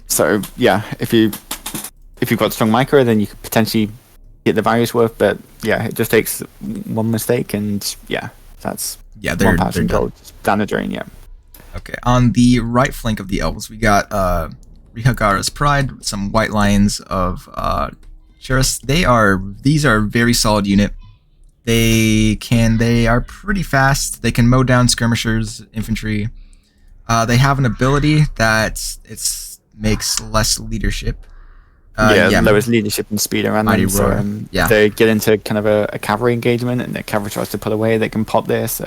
So yeah, if you've got strong micro, then you could potentially get the values worth, but yeah, it just takes one mistake, and that's they're 1,000 gold down the drain. Okay, on the right flank of the elves, we got Rihagara's Pride, some white lions of Cheris. These are a very solid unit. They are pretty fast. They can mow down skirmishers, infantry. They have an ability that makes less leadership. Lowers leadership and speed around them. So they get into kind of a cavalry engagement, and the cavalry tries to pull away. They can pop this,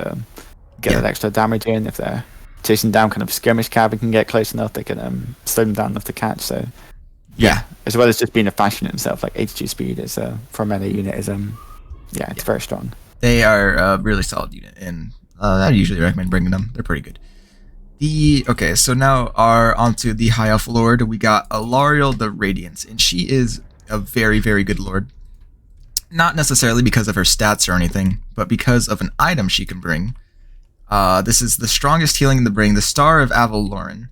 get that extra damage in. If they're chasing down kind of skirmish cav and can get close enough, they can slow them down enough to catch. So as well as just being a fashion itself, like 82 speed is for a melee unit is it's very strong. They are a really solid unit, and I usually recommend bringing them. They're pretty good. Okay, so now onto the High Elf Lord. We got Alariel the Radiance, and she is a very, very good Lord. Not necessarily because of her stats or anything, but because of an item she can bring. This is the strongest healing in the ring, the Star of Avaloran.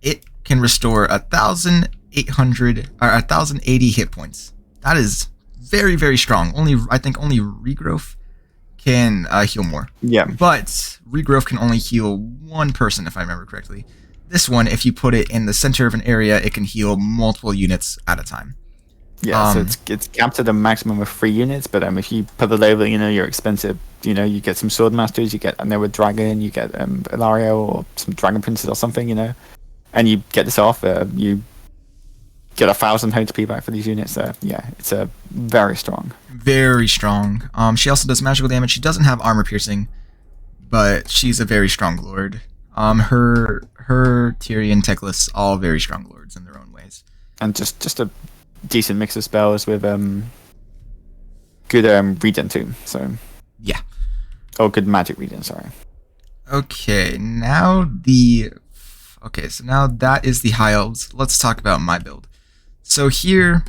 It can restore 1,080 hit points. That is very, very strong. I think only Regrowth can heal more. Yeah. But Regrowth can only heal one person, if I remember correctly. This one, if you put it in the center of an area, it can heal multiple units at a time. Yeah, so it's capped at a maximum of 3 units, but if you put the label, you're expensive. You get some sword masters, you get a dragon, you get Ilario or some dragon princes or something, and you get this off. You get 1,000 HP back for these units. It's a very strong. Very strong. She also does magical damage. She doesn't have armor piercing, but she's a very strong lord. Her Tyrion, Teclis, all very strong lords in their own ways. And just a decent mix of spells with good regen too. So good magic regen. Sorry. Okay, now so now that is the High Elves. Let's talk about my build. So here,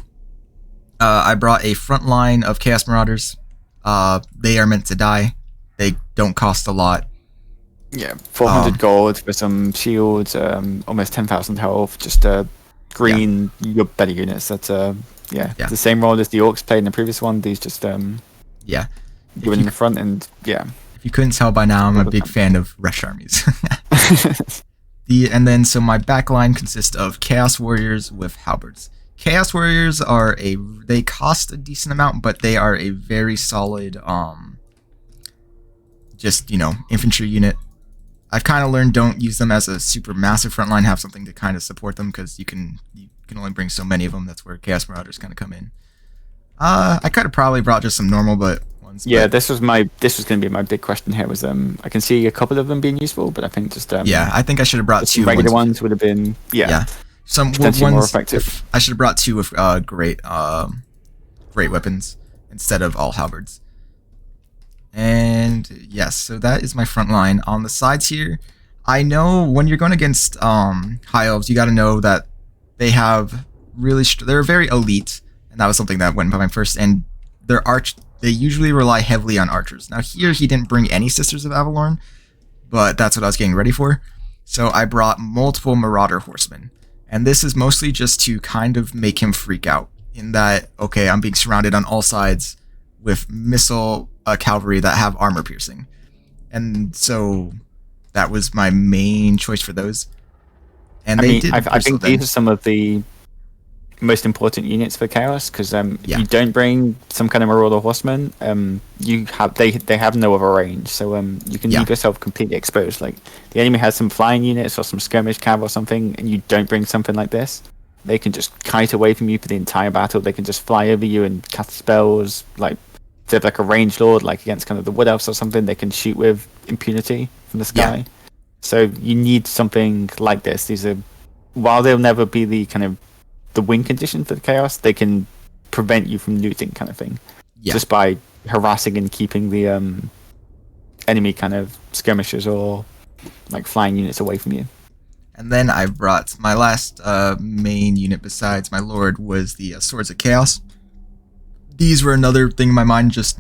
I brought a front line of Chaos Marauders. They are meant to die. They don't cost a lot. Yeah, 400 gold for some shields, almost 10,000 health, just green, your better units. That's it's the same role as the Orcs played in the previous one. These just go in the front, and If you couldn't tell by now, I'm a big fan of Rush armies. So my back line consists of Chaos Warriors with halberds. Chaos Warriors they cost a decent amount, but they are a very solid infantry unit. I've kind of learned don't use them as a super massive front line, have something to kind of support them, because you can only bring so many of them. That's where Chaos Marauders kind of come in. I could have probably brought just some normal ones. Yeah, this was going to be my big question here. Was I can see a couple of them being useful, but I think just I think I should have brought 2 regular ones would have been some ones more effective. I should have brought 2 with great weapons instead of all halberds. And yes, so that is my front line. On the sides here, I know when you're going against High Elves, you got to know that they have they're very elite, and that was something that went by my first. And they usually rely heavily on archers. Now here he didn't bring any Sisters of Avalorn, but that's what I was getting ready for. So I brought multiple Marauder Horsemen, and this is mostly just to kind of make him freak out. In that, okay, I'm being surrounded on all sides with missile cavalry that have armor piercing, and so that was my main choice for those. And I think these are some of the most important units for Chaos, because if Yeah. you don't bring some kind of Marauder Horseman, they have no other range, so you can Yeah. leave yourself completely exposed. Like the enemy has some flying units or some skirmish cav or something, and you don't bring something like this, they can just kite away from you for the entire battle. They can just fly over you and cast spells. Like they're like a ranged lord, like against kind of the Wood Elves or something. They can shoot with impunity from the sky. Yeah. So you need something like this. These are, while they'll never be the kind of the win condition for the Chaos, they can prevent you from looting, kind of thing, just by harassing and keeping the enemy kind of skirmishers or like flying units away from you. And then I brought my last main unit besides my Lord was the Swords of Chaos. These were another thing in my mind, just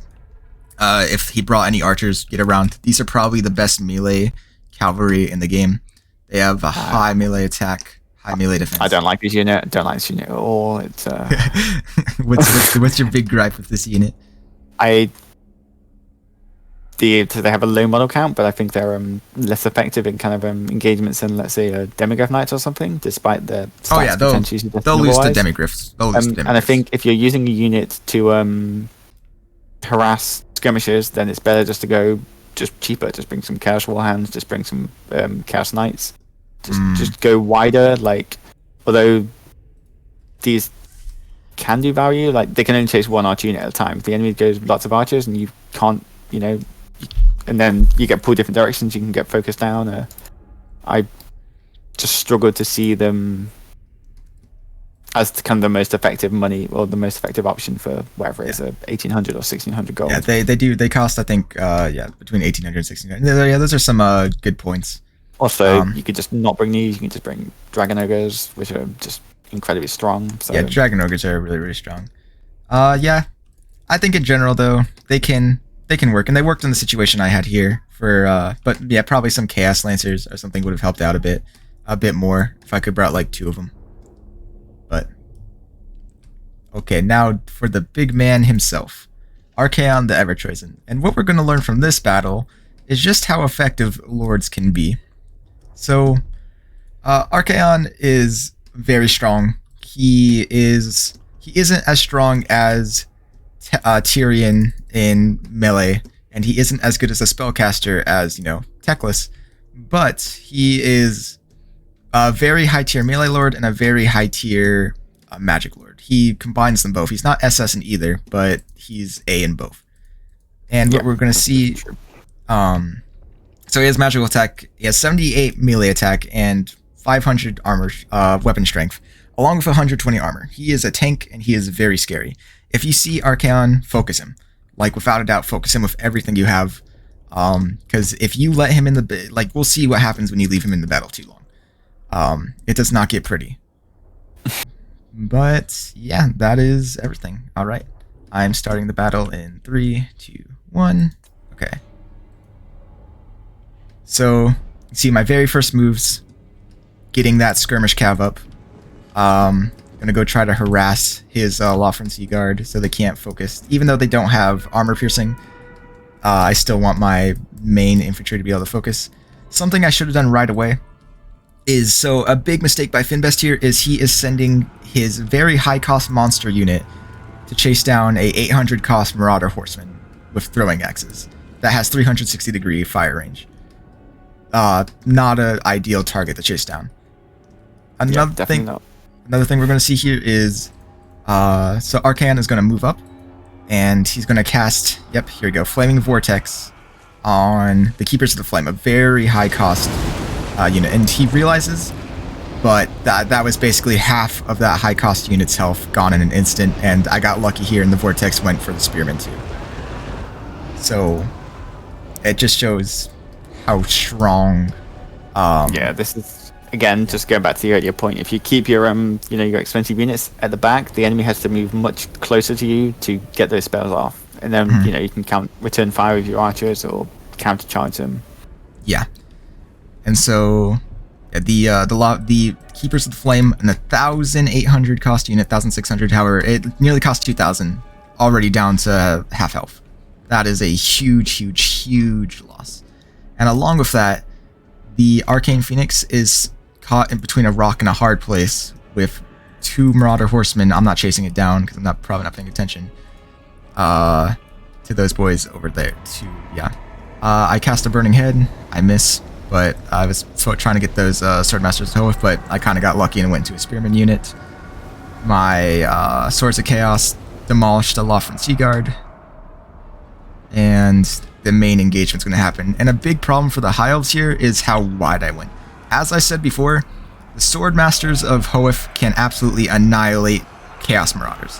if he brought any archers, get around. These are probably the best melee cavalry in the game. They have a high melee attack, high melee defense. I don't like this unit. I don't like this unit at all. It's what's your big gripe with this unit? They have a low model count, but I think they're less effective in kind of engagements than, let's say, a Demigryph Knights or something, despite the stats they'll lose to Demigryphs. And I think if you're using a unit to harass skirmishers, then it's better just to go just cheaper. Just bring some Chaos Warhounds, just bring some Chaos Knights. Just go wider. Like, although these can do value, like they can only chase one archer unit at a time. If the enemy goes lots of archers and you can't, and then you get pulled different directions, you can get focused down. I just struggle to see them as kind of the most effective money or the most effective option for whatever it is, 1,800 or 1,600 gold. Yeah, they cost, I think, between 1,800 and 1,600. Yeah, those are some good points. Also, you could just not bring these. You can just bring Dragon Ogres, which are just incredibly strong. So. Yeah, Dragon Ogres are really, really strong. I think in general though they can work, and they worked in the situation I had here for. But yeah, probably some Chaos Lancers or something would have helped out a bit more if I could brought like 2 of them. But okay, now for the big man himself, Archaon the Ever-Chosen, and what we're going to learn from this battle is just how effective lords can be. So, Archaon is very strong. He isn't as strong as Tyrion in melee, and he isn't as good as a spellcaster as, Teclis, but he is a very high tier melee lord and a very high tier magic lord. He combines them both. He's not SS in either, but he's A in both. And what we're going to see, so he has magical attack. He has 78 melee attack and 500 armor, weapon strength, along with 120 armor. He is a tank, and he is very scary. If you see Archaon, focus him. Like, without a doubt, focus him with everything you have. Because if you let him in the... we'll see what happens when you leave him in the battle too long. It does not get pretty. But, yeah, that is everything. Alright. I'm starting the battle in 3, 2, 1. Okay. So, you see my very first moves, getting that skirmish cav up. Gonna go try to harass his Lothran Sea Guard so they can't focus. Even though they don't have armor piercing, I still want my main infantry to be able to focus. Something I should have done right away is, so a big mistake by Finbest here is he is sending his very high cost monster unit to chase down a 800 cost Marauder Horseman with throwing axes that has 360 degree fire range. Not an ideal target to chase down. Another thing we're going to see here is, so Archaon is going to move up, and he's going to cast, here we go, Flaming Vortex on the Keepers of the Flame, a very high cost unit, and he realizes, but that was basically half of that high cost unit's health gone in an instant, and I got lucky here, and the Vortex went for the Spearman too. So, it just shows how strong. This is, again, just going back to your earlier point. If you keep your your expensive units at the back, the enemy has to move much closer to you to get those spells off, and then you can return fire with your archers or countercharge them. Yeah, and so the Keepers of the Flame, an 1,800 cost unit, 1,600. However, it nearly cost 2,000, already down to half health. That is a huge loss. And along with that, the Arcane Phoenix is caught in between a rock and a hard place with 2 Marauder Horsemen. I'm not chasing it down because I'm probably not paying attention to those boys over there too. Yeah. I cast a Burning Head. I miss, but I was trying to get those Swordmasters to Hoeth, but I kind of got lucky and went to a Spearman unit. My Swords of Chaos demolished a Lofren Seaguard, and the main engagement's going to happen. And a big problem for the High Elves here is how wide I went. As I said before, the Swordmasters of Hoeth can absolutely annihilate Chaos Marauders.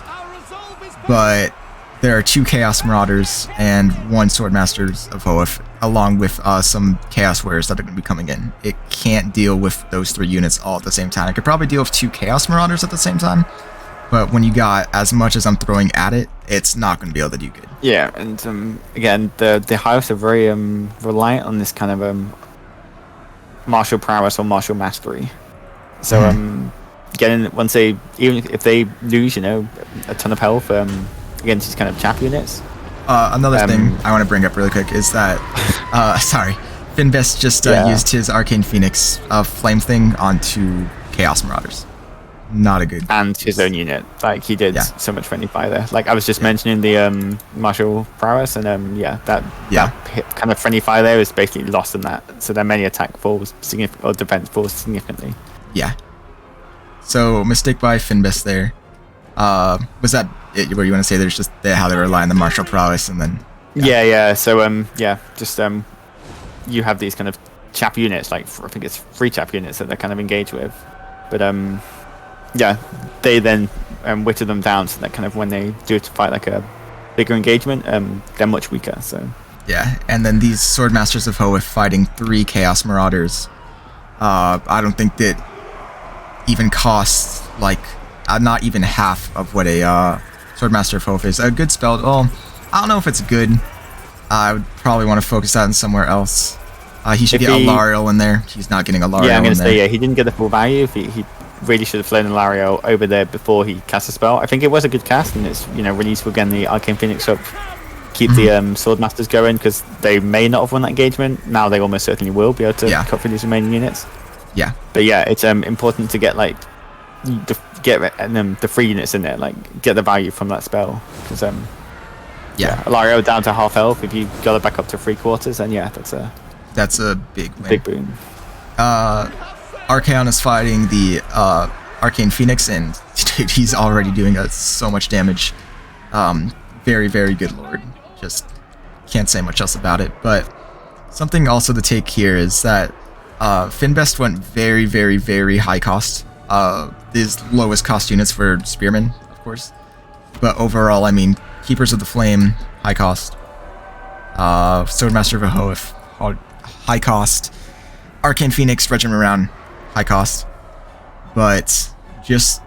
But there are 2 Chaos Marauders and 1 Swordmasters of Hoeth, along with some Chaos Warriors that are going to be coming in. It can't deal with those 3 units all at the same time. I could probably deal with 2 Chaos Marauders at the same time, but when you got as much as I'm throwing at it, it's not going to be able to do good. Yeah, and again, the Hives are very reliant on this kind of martial prowess or martial mastery. So again, once even if they lose, a ton of health against these kind of chap units. Another thing I want to bring up really quick is that Finbest just used his Arcane Phoenix flame thing onto Chaos Marauders. Not a good. And his own unit, like he did so much friendly fire there. Like I was just mentioning the martial prowess, and that kind of friendly fire there is basically lost in that. So their melee attack falls significantly, or defense falls significantly. Yeah. So mistake by Finbest there. Was that it, where you want to say there's just how they rely on the martial prowess and then? Yeah. So just you have these kind of chap units, like I think it's 3 chap units that they're kind of engaged with, but they then whittle them down so that kind of when they do to fight like a bigger engagement, they're much weaker. So yeah, and then these Swordmasters of Hoeth fighting 3 Chaos Marauders. I don't think that even costs like not even half of what a Swordmaster of Hoeth is. A good spell. Well, I don't know if it's good. I would probably want to focus that on somewhere else. He should get Alariel in there. He's not getting Alariel. Yeah, I'm gonna say he didn't get the full value. If he really should have flown Alariel over there before he cast a spell. I think it was a good cast, and it's released again the Arcane Phoenix up, keep the Swordmasters going, because they may not have won that engagement. Now they almost certainly will be able to cut through these remaining units. Yeah, but it's important to get the 3 units in there, like get the value from that spell, because Alariel down to half health. If you got it back up to 3/4, then that's a big win. Big boon. Archaon is fighting the Arcane Phoenix, and dude, he's already doing so much damage. Very, very good lord. Just can't say much else about it. But something also to take here is that Finbest went very, very, very high cost. His lowest cost units for Spearmen, of course. But overall, I mean, Keepers of the Flame, high cost. Swordmaster of Hoeth, high cost. Arcane Phoenix, Regiment Round, high cost. But just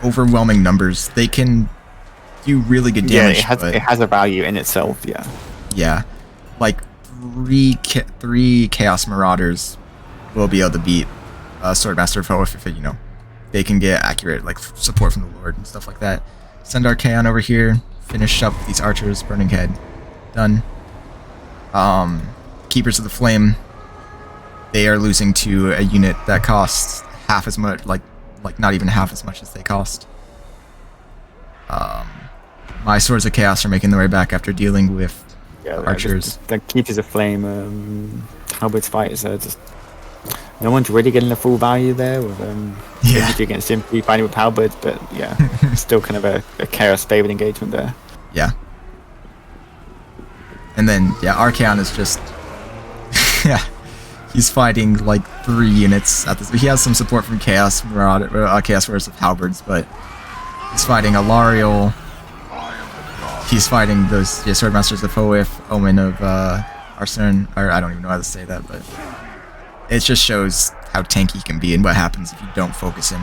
overwhelming numbers. They can do really good damage. Yeah, it has a value in itself, yeah. Yeah. Like, three Chaos Marauders will be able to beat Swordmaster of Hoeth if they can get accurate support from the Lord and stuff like that. Send Archaon over here, finish up these archers, Burning Head, done. Keepers of the Flame, they are losing to a unit that costs half as much, like not even half as much as they cost. My Swords of Chaos are making their way back after dealing with archers. The Keepers of Flame, Halberds fighters are just... No one's really getting the full value there with against Simply fighting with Halberds, but still kind of a chaos favored engagement there. Yeah. And then Archaon is just he's fighting 3 units at this. He has some support from Chaos Warriors of Halberds, but he's fighting Alariel. He's fighting those Swordmasters of Hoeth, Omen of Arcern, or I don't even know how to say that, but it just shows how tanky he can be and what happens if you don't focus him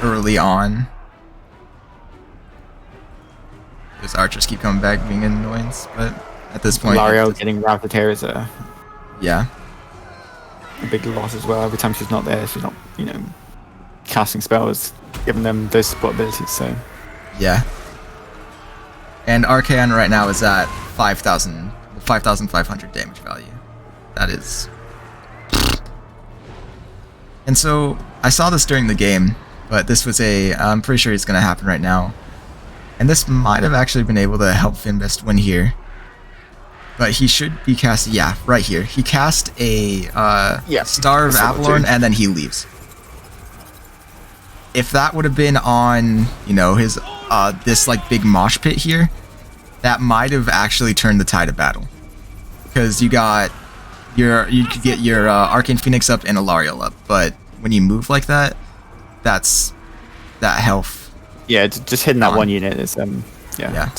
early on. Those archers keep coming back, being an annoyance, but at this point... Alariel getting routed here is a big loss as well. Every time she's not there, she's not, casting spells, giving them those support abilities, so... Yeah. And Archaon right now is at 5,500 damage value. That is... And so, I saw this during the game, But this was I'm pretty sure it's going to happen right now. And this might have actually been able to help Finbest win here. But he should be casting, yeah, right here. He cast a Star of Avalorn, and then he leaves. If that would have been on, his this like big mosh pit here, that might have actually turned the tide of battle. Because you could get your Arcane Phoenix up and Alariel up, but when you move like that, that's that health. Yeah, just hitting that one unit is yeah.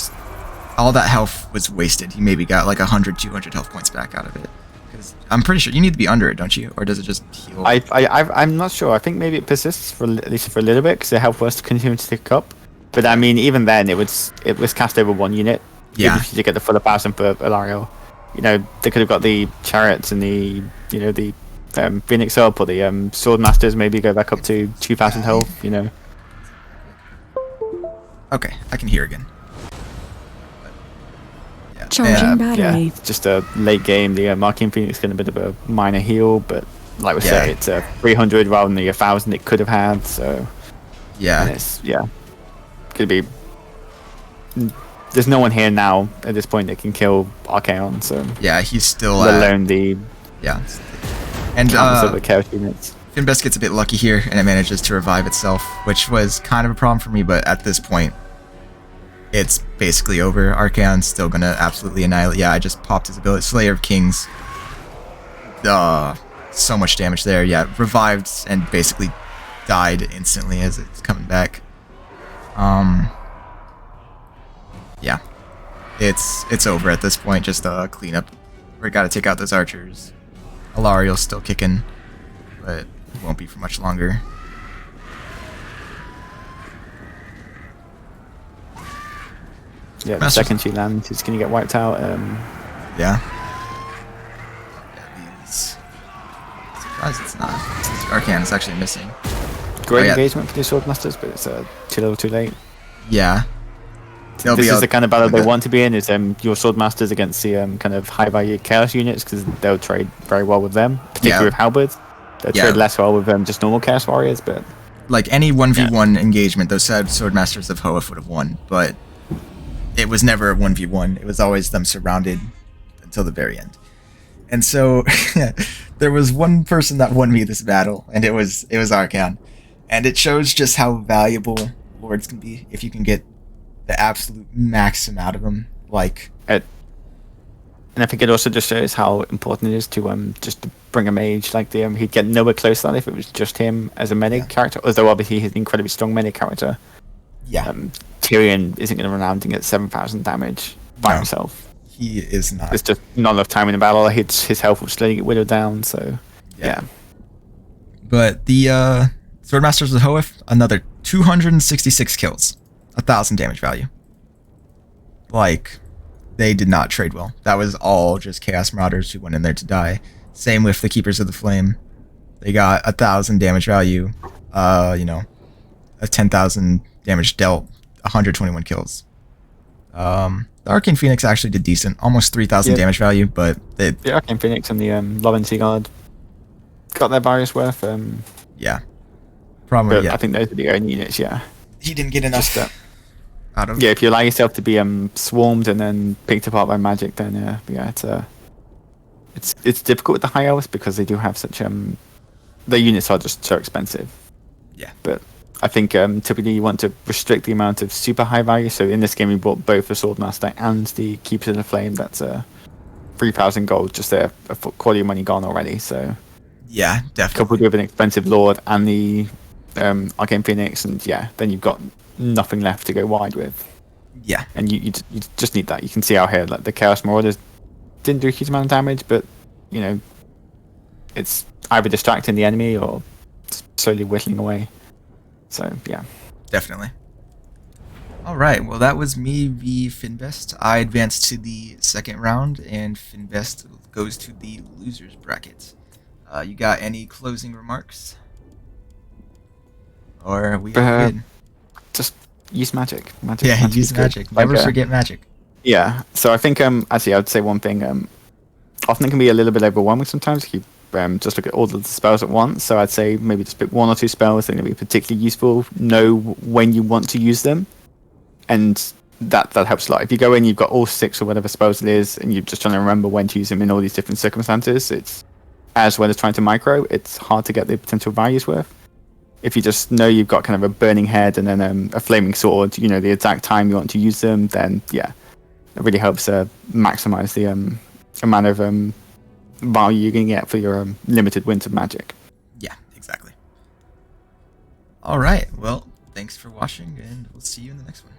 All that health was wasted. He maybe got like 100, 200 health points back out of it. Because I'm pretty sure you need to be under it, don't you? Or does it just heal? I'm not sure. I think maybe it persists for at least for a little bit because the health was continuing to tick up. But I mean, even then, it was cast over one unit. Yeah. Even if you get the full 1,000 for Alariel, they could have got the chariots and the Phoenix up, or the Swordmasters maybe go back up to 2,000 health. Okay, I can hear again. Charging battery. Yeah, just a late game. The Arcane Phoenix getting a bit of a minor heal, but like we say, it's a 300 rather than the 1,000 it could have had. So it's could be. There's no one here now at this point that can kill Archaon. So yeah, he's still let alone the and of the chaos units. Finbest gets a bit lucky here, and it manages to revive itself, which was kind of a problem for me. But at this point, it's basically over. Archaon's still gonna absolutely annihilate. Yeah, I just popped his ability. Slayer of Kings. So much damage there. Yeah, revived and basically died instantly as it's coming back. Yeah, it's over at this point. Just a cleanup. We gotta take out those archers. Alariel's still kicking, but it won't be for much longer. Yeah, the second two lands, he's gonna get wiped out. Yeah, these. Surprised it's not. Archaon is actually missing. Great engagement for the Swordmasters, but it's too little, too late. Yeah. This is the kind of battle they want to be in. Is your Swordmasters against the kind of high value Chaos units, because they'll trade very well with them, particularly with Halberds. They'll trade less well with just normal Chaos Warriors, but like any 1v1 engagement, those Swordmasters of Hoeth would have won, but it was never a 1v1. It was always them surrounded until the very end. And so there was one person that won me this battle, and it was Archaon. And it shows just how valuable Lords can be if you can get the absolute maximum out of them. And I think it also just shows how important it is to just to bring a mage like he'd get nowhere close to that if it was just him as a medic character. Although obviously he's an incredibly strong medic character. Yeah. Tyrion isn't going to run around and get 7,000 damage by himself. He is not. There's just not enough time in the battle. His health will slowly get whittled down. So yeah. But the Swordmasters of Hoeth, another 266 kills, 1,000 damage value. They did not trade well. That was all just Chaos Marauders who went in there to die. Same with the Keepers of the Flame. They got 1,000 damage value. A 10,000 damage dealt, 121 kills. The Arcane Phoenix actually did decent, almost 3,000 damage value, but the Arcane Phoenix and the Love and Seaguard got their various worth. Yeah, probably. But I think those are the only units. Yeah, he didn't get enough out of. Yeah, if you allow yourself to be swarmed and then picked apart by magic, then it's difficult with the high elves because they do have such their units are just so expensive. Yeah, but I think typically you want to restrict the amount of super high value. So in this game, we bought both the Swordmaster and the Keepers of the Flame. That's 3,000 gold just there, a quarter of your money gone already. So yeah, definitely. Coupled with an expensive Lord and the Arcane Phoenix, and then you've got nothing left to go wide with. Yeah, and you just need that. You can see out here, the Chaos Marauders didn't do a huge amount of damage, but it's either distracting the enemy or slowly whittling away. So yeah, definitely. All right, well that was me v Finbest. I advanced to the second round, and Finbest goes to the losers bracket. You got any closing remarks? Or we good? Just use magic. Use magic. Never forget magic. Yeah. So I think actually I would say one thing. Often it can be a little bit overwhelming sometimes. Keep just look at all of the spells at once. So I'd say maybe just pick 1 or 2 spells that are going to be particularly useful. Know when you want to use them, and that helps a lot. If you go in, you've got all 6 or whatever spells it is, and you're just trying to remember when to use them in all these different circumstances. It's as well as trying to micro. It's hard to get the potential values worth. If you just know you've got kind of a burning head and then a flaming sword, you know the exact time you want to use them, then yeah, it really helps maximize the amount of value you can get for your limited winter magic. Yeah, exactly. All right. Well, thanks for watching, and we'll see you in the next one.